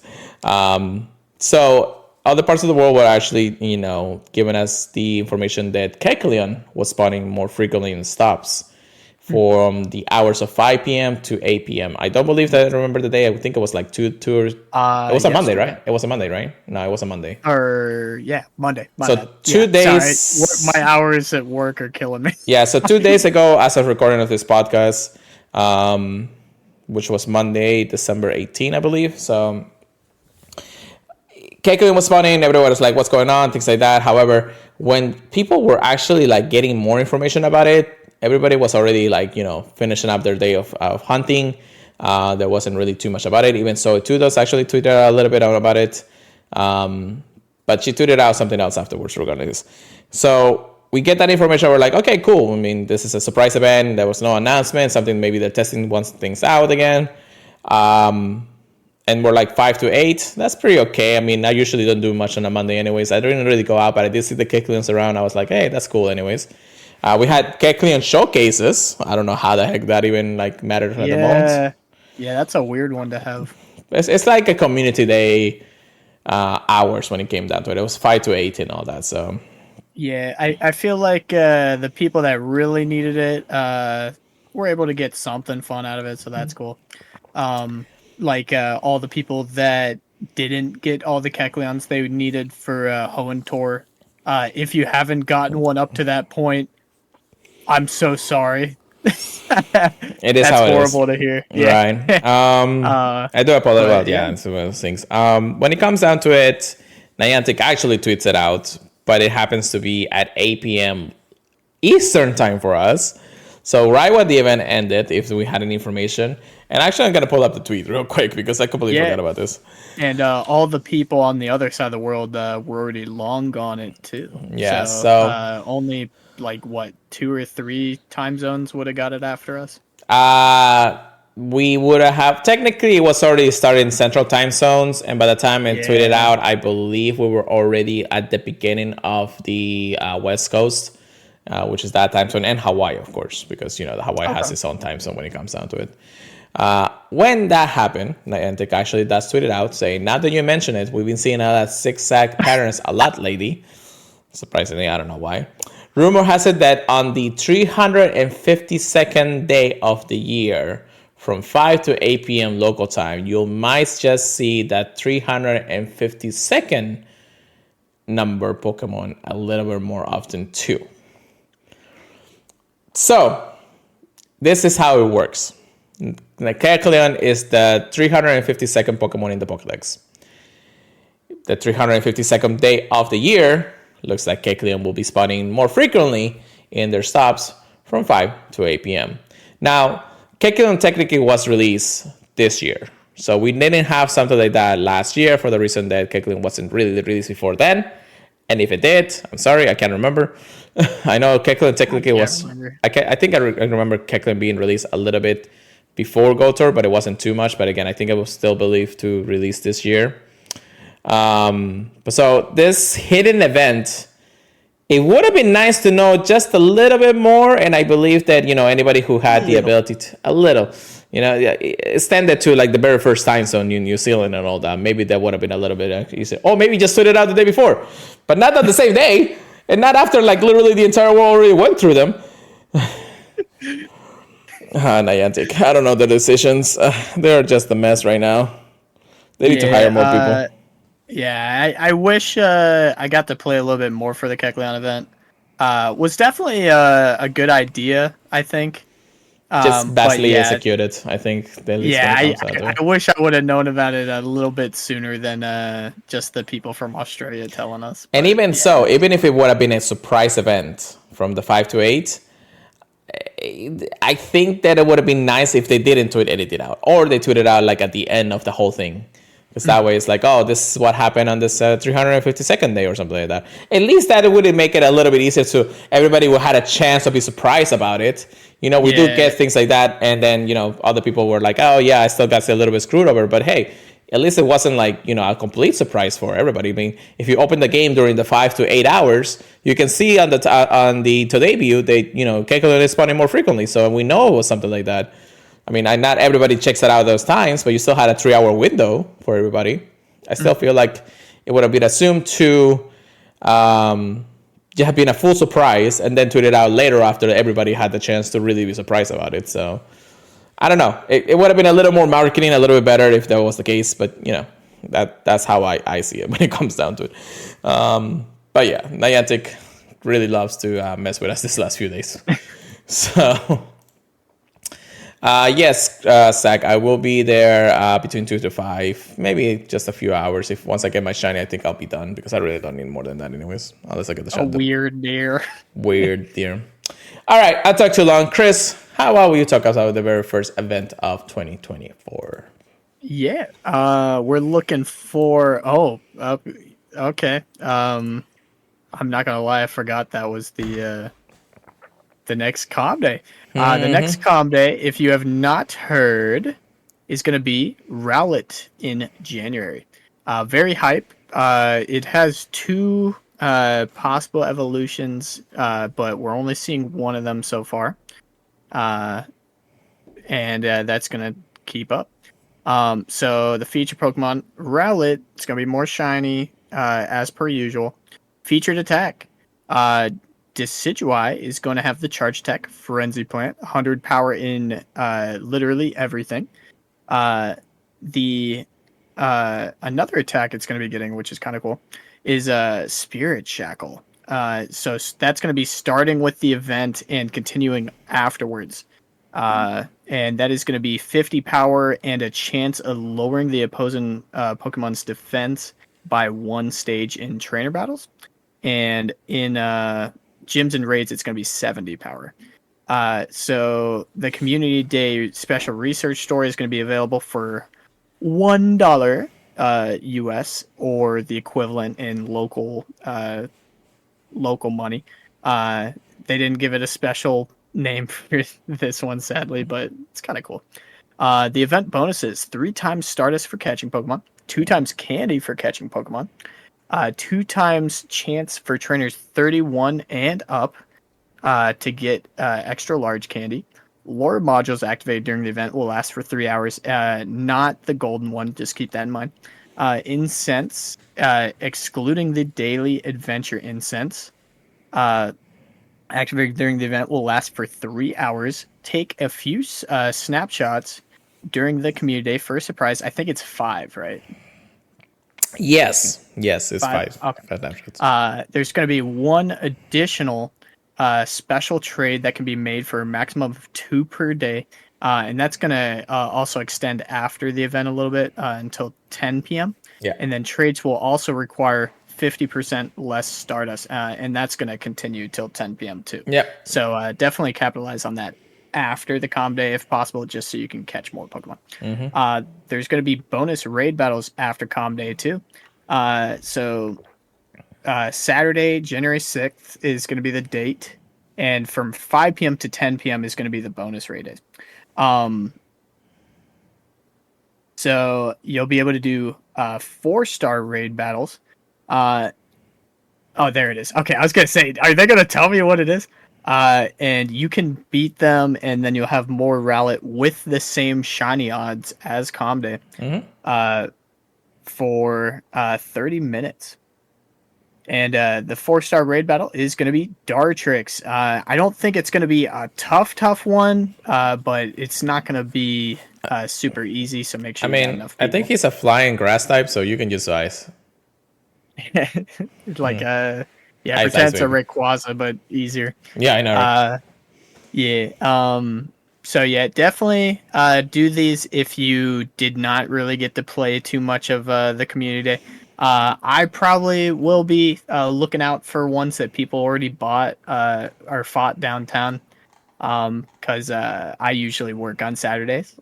So other parts of the world were actually, giving us the information that Kecleon was spawning more frequently in stops. from the hours of 5 p.m. to 8 p.m. I don't believe that I remember the day. I think it was like two or it was a Monday, right? It was a Monday, right? No, it was a Monday. Or yeah, Monday. My So bad. 2 days. Sorry, my hours at work are killing me. Yeah, so 2 days ago, as of recording of this podcast, which was Monday, December 18, I believe. So Keikoin was spawning, everyone was like, what's going on, things like that. However, when people were actually like getting more information about it, everybody was already like, finishing up their day of hunting. There wasn't really too much about it. Even so, Tudos actually tweeted a little bit out about it. But she tweeted out something else afterwards regarding this. So we get that information. We're like, okay, cool. I mean, this is a surprise event. There was no announcement. Something maybe they're testing once things out again. And we're like 5 to 8. That's pretty okay. I mean, I usually don't do much on a Monday anyways. I didn't really go out, but I did see the Kecleons around. I was like, hey, that's cool anyways. We had Kecleon showcases. I don't know how the heck that even like mattered at the moment. Yeah, that's a weird one to have. It's like a community day hours when it came down to it. It was 5 to 8 and all that. So yeah, I feel like the people that really needed it were able to get something fun out of it, so that's cool. Like all the people that didn't get all the Kecleons they needed for Hoenn Tor. If you haven't gotten one up to that point, I'm so sorry. It is That's how it is. horrible to hear. Yeah. Right. I do apologize about some of those things. When it comes down to it, Niantic actually tweets it out, but it happens to be at 8 p.m. Eastern time for us. So right when the event ended, if we had any information, and actually I'm going to pull up the tweet real quick because I completely forgot about this. And all the people on the other side of the world were already long gone it too. Yeah, so only like 2 or 3 time zones would have got it after us. We would have technically it was already started in central time zones, and by the time it tweeted out, I believe we were already at the beginning of the West Coast, which is that time zone, and Hawaii, of course, because the Hawaii has its own time zone when it comes down to it. When that happened, Niantic actually does tweet it out saying, now that you mention it, we've been seeing that zigzag patterns a lot lately. Surprisingly, I don't know why. Rumor has it that on the 352nd day of the year, from 5 to 8 p.m. local time, you might just see that 352nd number Pokemon a little bit more often too. So, this is how it works. The Kecleon is the 352nd Pokemon in the Pokédex. The 352nd day of the year looks like Kecleon will be spawning more frequently in their stops from 5 to 8 p.m. Now, Kecleon technically was released this year. So we didn't have something like that last year for the reason that Kecleon wasn't really released before then. And if it did, I'm sorry, I can't remember. I know Kecleon technically was... I think I remember Kecleon being released a little bit before GoTour, but it wasn't too much. But again, I think it was still believed to release this year. So this hidden event, it would have been nice to know just a little bit more. And I believe that, anybody who had the ability to, extended to like the very first time zone in New Zealand and all that, maybe that would have been a little bit easier. Or maybe just put it out the day before, but not on the same day. And not after like literally the entire world already went through them. Niantic. I don't know the decisions. They're just a mess right now. They need to hire more people. Yeah, I wish I got to play a little bit more for the Kecleon event. Was definitely a good idea, I think. Just badly executed, I think. I wish I would have known about it a little bit sooner than just the people from Australia telling us. But, and even so, even if it would have been a surprise event from the 5 to 8, I think that it would have been nice if they didn't edit it out. Or they tweeted out like at the end of the whole thing. Because that way it's like, oh, this is what happened on this 352nd day or something like that. At least that would make it a little bit easier so everybody would had a chance to be surprised about it. We do get things like that. And then, other people were like, oh, yeah, I still got a little bit screwed over. But hey, at least it wasn't like, a complete surprise for everybody. I mean, if you open the game during the 5 to 8 hours, you can see on the today view, Kecleon is spawning more frequently. So we know it was something like that. I mean, not everybody checks it out those times, but you still had a 3-hour window for everybody. I still feel like it would have been assumed to, just been a full surprise, and then tweet it out later after everybody had the chance to really be surprised about it. So I don't know. It would have been a little more marketing, a little bit better if that was the case. But that's how I see it when it comes down to it. But yeah, Niantic really loves to mess with us this last few days. So yes, Zach, I will be there between 2 to 5, maybe just a few hours. If once I get my shiny, I think I'll be done because I really don't need more than that anyways, unless I get the A shot. weird deer. Weird deer. All right, I talked too long. Chris, how about you talk us about the very first event of 2024? Yeah, we're looking for. Okay. I'm not gonna lie, I forgot that was the next Com Day. The next Com Day, if you have not heard, is gonna be Rowlet in January. Very hype. It has two possible evolutions, but we're only seeing one of them so far, and that's gonna keep up. So the feature Pokemon Rowlet, it's gonna be more shiny, as per usual. Featured attack, Decidueye is going to have the charge attack Frenzy Plant, 100 power in literally everything. The another attack it's going to be getting, which is kind of cool, is Spirit Shackle. So that's going to be starting with the event and continuing afterwards. And that is going to be 50 power and a chance of lowering the opposing Pokemon's defense by 1 stage in trainer battles. And in gyms and raids, it's going to be 70 power. So the Community Day Special Research Store is going to be available for $1 US, or the equivalent in local money. They didn't give it a special name for this one, sadly, but it's kind of cool. The event bonuses: 3 times Stardust for catching Pokemon, 2 times Candy for catching Pokemon, 2 times chance for trainers 31 and up to get extra large candy. Lore modules activated during the event will last for 3 hours. Not the golden one, just keep that in mind. Incense, excluding the daily adventure incense, activated during the event will last for 3 hours. Take a few snapshots during the community day for a surprise. I think it's 5, right? Yes, it's 5. Okay. 5 snapshots. There's going to be 1 additional special trade that can be made for a maximum of 2 per day. And that's going to also extend after the event a little bit until 10 p.m. Yeah. And then trades will also require 50% less Stardust. And that's going to continue till 10 p.m. too. Yeah. So definitely capitalize on that after the Com Day if possible, just so you can catch more Pokemon. Mm-hmm. There's going to be bonus raid battles after Com Day too. So Saturday, January 6th is going to be the date. And from 5 p.m. to 10 p.m. is going to be the bonus raid days. So you'll be able to do 4-star raid battles. Oh, there it is. Okay, I was going to say, are they going to tell me what it is? And you can beat them, and then you'll have more Rowlet with the same shiny odds as Com Day for 30 minutes. And the 4-star raid battle is going to be Dartrix. I don't think it's going to be a tough one, but it's not going to be super easy, so make sure you have enough people. I think he's a flying grass type, so you can use ice. Like, yeah, Ice, pretend it's a baby. Rayquaza, but easier. Yeah, I know. Right? Yeah. So yeah, definitely do these if you did not really get to play too much of the community day. I probably will be looking out for ones that people already bought or fought downtown, because I usually work on Saturdays.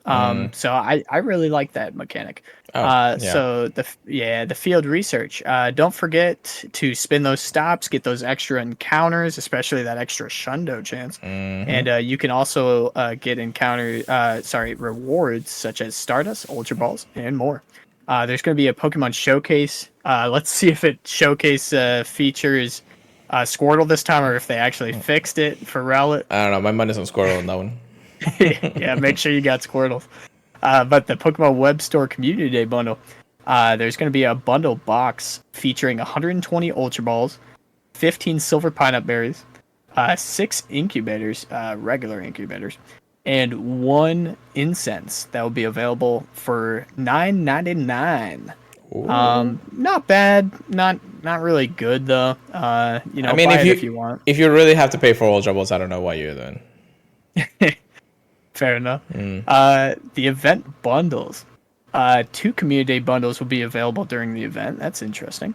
So I really like that mechanic. So the field research. Don't forget to spin those stops, get those extra encounters, especially that extra Shundo chance. And you can also get rewards such as Stardust, Ultra Balls, and more. There's going to be a Pokemon Showcase. Let's see if it showcase features Squirtle this time, or if they actually fixed it for Rowlet. I don't know. My money's on Squirtle on that one. Yeah, make sure you got Squirtles. But the Pokemon Web Store Community Day bundle, there's going to be a bundle box featuring 120 Ultra Balls, 15 silver pineapple berries, 6 incubators, regular incubators, and 1 incense that will be available for $9.99. Ooh. Not bad, not really good though. I mean, Buy it if you want. if you really have to pay for Ultra Balls, I don't know why you're doing. Fair enough. Mm. The event bundles. 2 community bundles will be available during the event. That's interesting.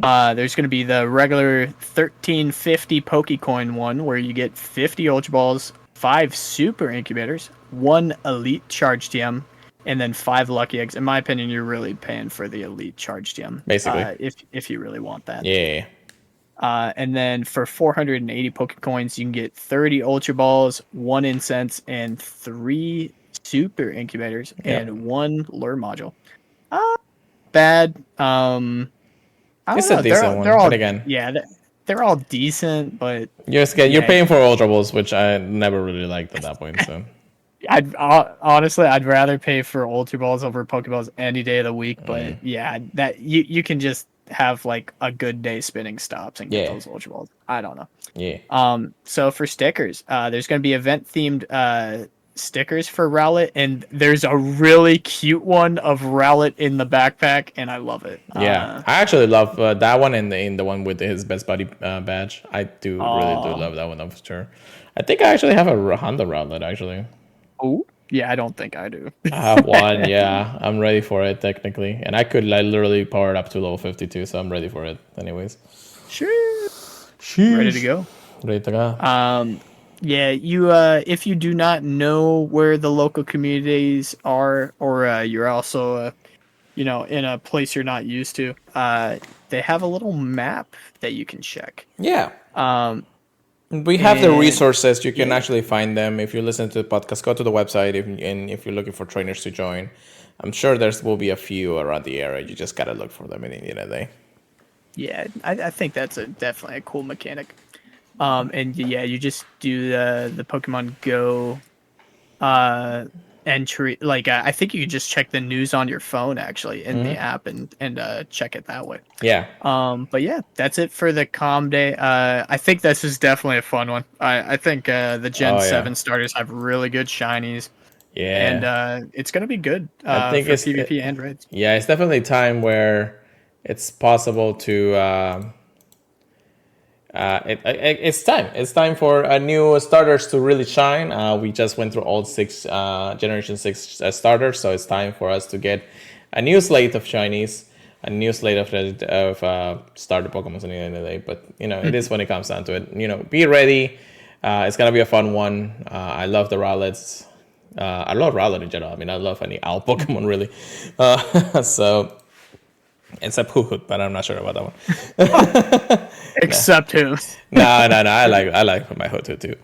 There's going to be the regular 1350 Pokecoin one where you get 50 Ultra Balls, 5 Super Incubators, 1 Elite Charge TM, and then 5 Lucky Eggs. In my opinion, you're really paying for the Elite Charge TM. Basically. If you really want that. Yeah. And then for 480 Pokecoins, you can get 30 Ultra Balls, 1 Incense, and 3 Super Incubators, and 1 Lure Module. Bad. I don't It's know. a decent one, They're all, but again, yeah, they're all decent, but you're paying for Ultra Balls, which I never really liked at that point. So honestly, I'd rather pay for Ultra Balls over Pokeballs any day of the week. But yeah, that you can just have like a good day spinning stops and get those Ultra Balls. I don't know. Yeah. So for stickers, there's going to be event themed stickers for Rowlet, and there's a really cute one of Rowlet in the backpack, and I love it. Yeah, I actually love that one and the one with his best buddy badge. I do really do love that one for sure. I think I actually have a Honda Rowlet actually. Oh, yeah, I don't think I do. I have one. Yeah, I'm ready for it technically, and I could like literally power it up to level 52, so I'm ready for it. Anyways, Ready to go. Ready to go. Yeah, if you do not know where the local communities are, or you're also in a place you're not used to, they have a little map that you can check. Yeah. We have the resources. You can actually find them if you listen to the podcast. Go to the website, and if you're looking for trainers to join, I'm sure will be a few around the area. You just gotta look for them in the end of the day. Yeah, I think that's definitely a cool mechanic. And yeah, you just do the Pokemon Go entry. Like I think you can just check the news on your phone actually in the app and check it that way. Yeah. But yeah, that's it for the Calm Day. I think this is definitely a fun one. I think the Gen 7 starters have really good shinies. Yeah. And it's gonna be good. I think for PvP and raids. Yeah, it's definitely time where it's possible to. It's time. It's time for new starters to really shine. We just went through all 6 Generation 6 starters, so it's time for us to get a new slate of shinies, a new slate of starter Pokemon at the end of the day. But it is when it comes down to it. Be ready. It's gonna be a fun one. I love the Rowlets. I love Rowlet in general. I mean, I love any owl Pokemon really. So. Except Hoot, but I'm not sure about that one. Except him. No. I like my Hoot too.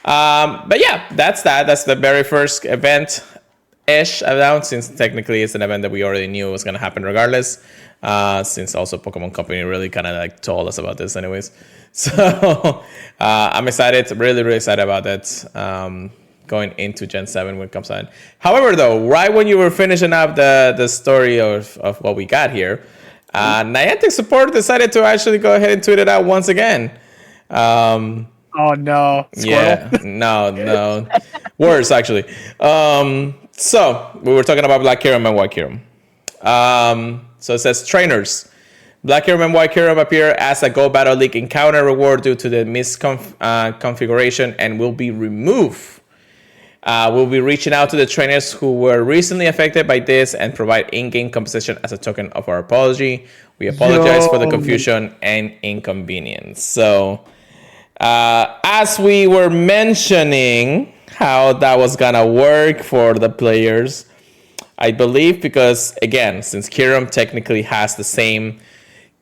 But yeah, that's that. That's the very first event-ish announced, since technically it's an event that we already knew was going to happen regardless. Since also Pokemon Company really kind of like told us about this anyways. So I'm excited, really, really excited about that. Going into Gen 7 when it comes on. However, though, right when you were finishing up the story of what we got here, Niantic support decided to actually go ahead and tweet it out once again. Oh no! Squirrel? Yeah, no, worse actually. So we were talking about Black Kyurem and White Kyurem. So it says trainers. Black Kyurem and White Kyurem appear as a Go Battle League encounter reward due to the misconfiguration and will be removed. We'll be reaching out to the trainers who were recently affected by this and provide in-game compensation as a token of our apology. We apologize for the confusion and inconvenience. So, as we were mentioning how that was gonna work for the players, I believe because, again, since Kyurem technically has the same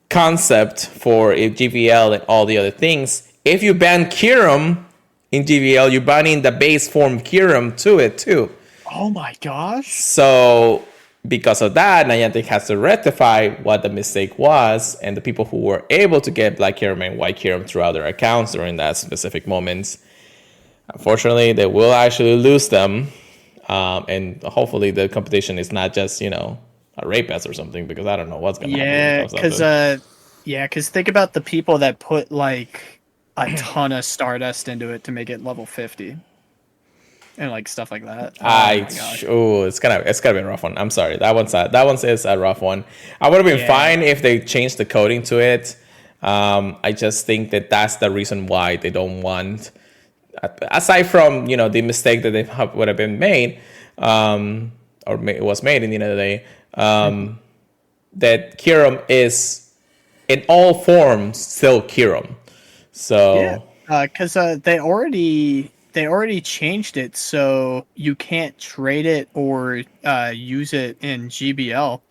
concept for GVL and all the other things, if you ban Kyurem in GVL, you're banning the base form Kyurem to it too. Oh my gosh. So because of that, Niantic has to rectify what the mistake was, and the people who were able to get Black Kyurem and White Kyurem throughout their accounts during that specific moments, unfortunately, they will actually lose them. And hopefully the competition is not just, a rape pass or something, because I don't know what's going to happen. Yeah, because Yeah, because think about the people that put like a ton of Stardust into it to make it level 50 and like stuff like that. Oh my gosh. It's gonna be a rough one. I'm sorry. That one is a rough one. I would have been Yeah. fine if they changed the coding to it. I just think that that's the reason why they don't want. Aside from the mistake that would have been made, it was made in the end of the day, that Kiram is in all forms still Kiram. Yeah. So Because they already changed it so you can't trade it or use it in GBL.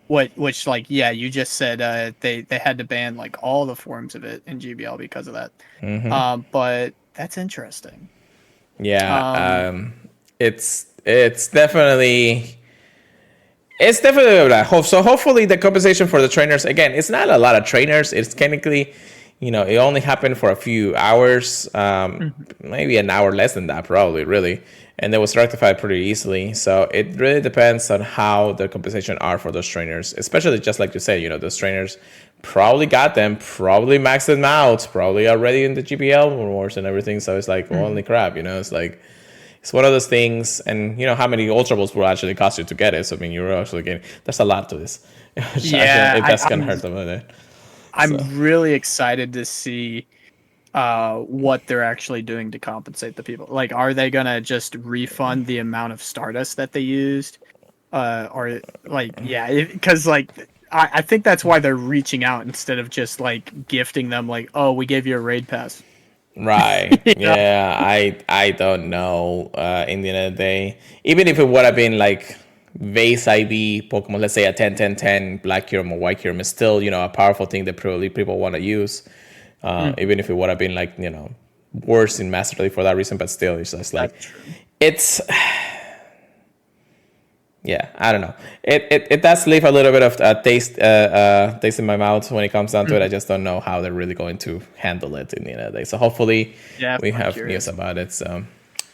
Which like yeah, you just said they had to ban like all the forms of it in GBL because of that. But that's interesting. yeah, Um, it's definitely. It's definitely that. So hopefully the compensation for the trainers, again, it's not a lot of trainers. It's technically, it only happened for a few hours, mhm. maybe an hour less than that, probably, really. And that was rectified pretty easily. So it really depends on how the compensation are for those trainers, especially just like you said, those trainers probably got them, probably maxed them out, probably already in the GPL rewards and everything. So it's like, holy crap, it's like, it's one of those things, and how many Ultra Balls will actually cost you to get it. So I mean, you're actually getting. There's a lot to this. Yeah, It does kind of hurt them with it. I'm So really excited to see what they're actually doing to compensate the people. Like, are they gonna just refund the amount of Stardust that they used? Or like, yeah, because like I think that's why they're reaching out instead of just like gifting them like, oh, we gave you a raid pass. right, Yeah. yeah, I don't know. In the end of the day, even if it would have been like Vase IV Pokemon, let's say a 10-10-10 Black Kyurem or White Kyurem is still a powerful thing that probably people want to use. Mm, Even if it would have been like worse in Master League for that reason, but still, it's just like that's true. it's. Yeah, I don't know. It does leave a little bit of taste in my mouth when it comes down to it. I Mhm. just don't know how they're really going to handle it in the end of the day. So hopefully we Definitely have news curious. about it. So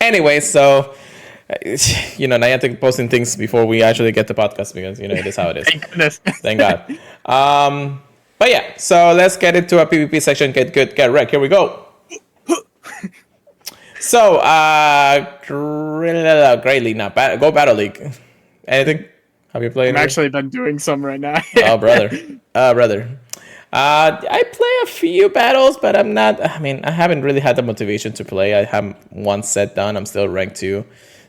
anyway, so Niantic posting things before we actually get the podcast because it is how it is. Thank goodness. Thank God. But yeah, so let's get into a PvP section. Get good, get wrecked. Here we go. So greatly not bad. Go Battle League. Anything? Have you played I'm anything? actually been doing some right now. Oh, brother. Brother. I play a few battles, but I'm not. I mean, I haven't really had the motivation to play. I have one set done. I'm still ranked 2.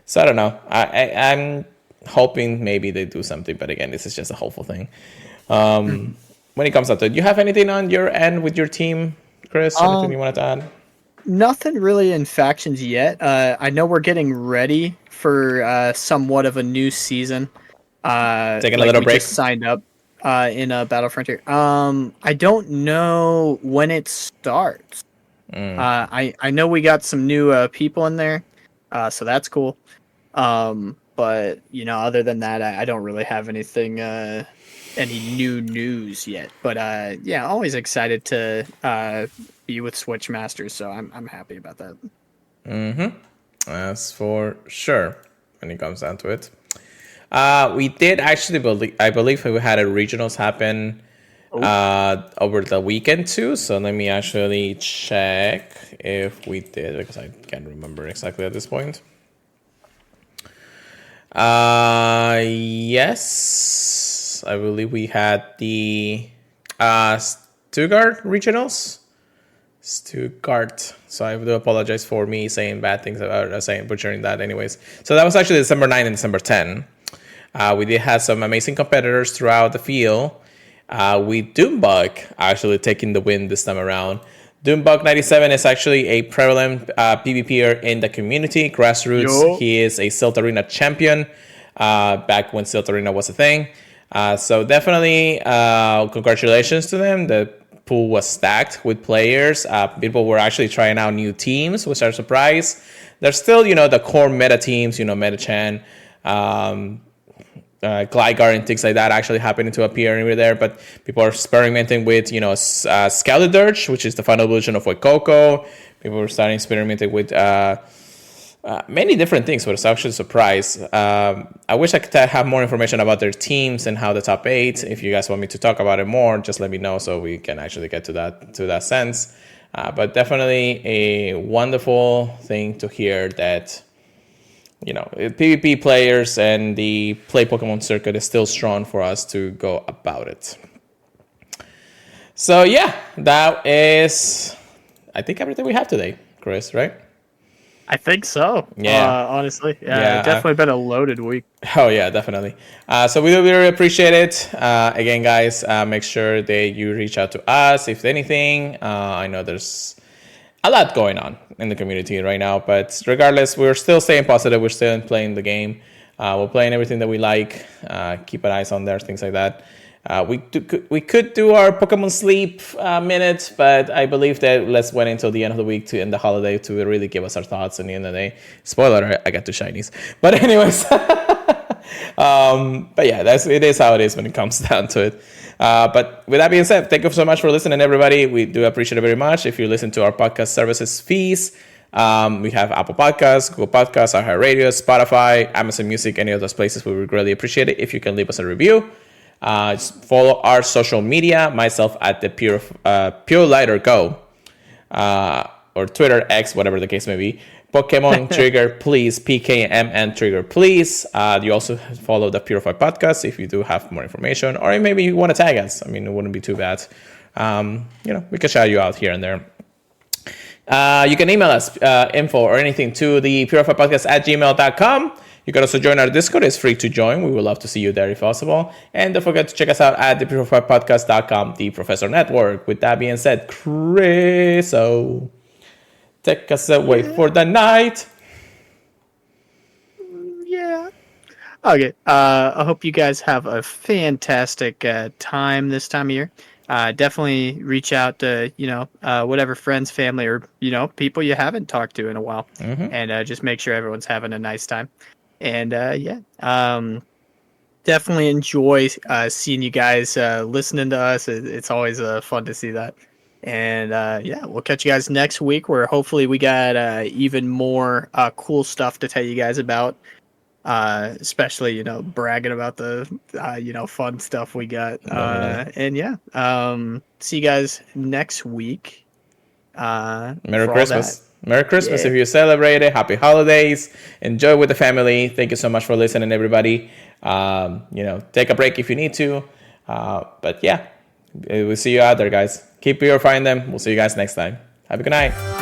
So I don't know. I'm hoping maybe they do something, but again, this is just a hopeful thing. When it comes up to it, you have anything on your end with your team, Chris? Anything Um, you wanted to add? Nothing really in factions yet. I know we're getting ready for somewhat of a new season. Taking a Like little we break. just signed up in Battle Frontier. I don't know when it starts. I know we got some new people in there, so that's cool. But other than that, I don't really have anything, any new news yet. But yeah, always excited to be with Switch Masters, so I'm happy about that. That's for sure. When it comes down to it. We did actually believe. I believe we had a regionals happen Oh, over the weekend too. So let me actually check if we did because I can't remember exactly at this point. Yes, I believe we had the Stuttgart regionals. Stuttgart. So I do apologize for me saying bad things about saying butchering that. Anyways, so that was actually December 9 and December 10. We did have some amazing competitors throughout the field. With Doombug actually taking the win this time around. Doombug 97 is actually a prevalent PvPer in the community, grassroots. yo, He is a Silt Arena champion back when Silt Arena was a thing. So definitely congratulations to them. The pool was stacked with players. People were actually trying out new teams, which are a surprise. There's still, the core meta teams, Meta-Chan, Gligar and things like that actually happening to appear over there, but people are experimenting with, Scalidurge, which is the final evolution of Coco. People are starting experimenting with many different things, which was actually a surprise. I wish I could have more information about their teams and how the top 8. If you guys want me to talk about it more, just let me know so we can actually get to that sense. But definitely a wonderful thing to hear that, PvP players and the play Pokemon circuit is still strong for us to go about it. So yeah, that is, I think, everything we have today, Chris, right? I think so. Yeah. Honestly, definitely been a loaded week. Oh yeah, definitely. So we really appreciate it. Again, guys, make sure that you reach out to us if anything. I know there's a lot going on in the community right now, but regardless, we're still staying positive. We're still playing the game. We're playing everything that we like. Keep an eye on there, things like that. We could do our Pokemon Sleep minute, but I believe that let's wait until the end of the week to end the holiday to really give us our thoughts. At the end of the day, spoiler, I got 2 shinies. But anyways, but yeah, it is how it is when it comes down to it. But with that being said, thank you so much for listening, everybody. We do appreciate it very much. If you listen to our podcast services fees, we have Apple Podcasts, Google Podcasts, iHeartRadio, Spotify, Amazon Music, any of those places. We would really appreciate it if you can leave us a review. Follow our social media, myself at the Pure Lighter Go, or Twitter, X, whatever the case may be. Pokemon Trigger, please. PKMN Trigger, please. You also follow the Purified podcast if you do have more information, or maybe you want to tag us. I mean, it wouldn't be too bad. We can shout you out here and there. You can email us info or anything to the purifiedpodcast@gmail.com. You can also join our Discord. It's free to join. We would love to see you there if possible. And don't forget to check us out at thepurifiedpodcast.com, the Professor Network. With that being said, Chris, take us away for the night. Yeah. Okay. I hope you guys have a fantastic time this time of year. Definitely reach out to, whatever friends, family, or, people you haven't talked to in a while. Mm-hmm. And just make sure everyone's having a nice time. And definitely enjoy seeing you guys listening to us. It's always fun to see that. And we'll catch you guys next week, where hopefully we got even more cool stuff to tell you guys about. Especially, bragging about the fun stuff we got. See you guys next week. Merry Christmas. Merry Christmas if you celebrate it. Happy holidays. Enjoy with the family. Thank you so much for listening, everybody. Take a break if you need to. But yeah, we'll see you out there, guys. Keep purifying them. We'll see you guys next time. Have a good night.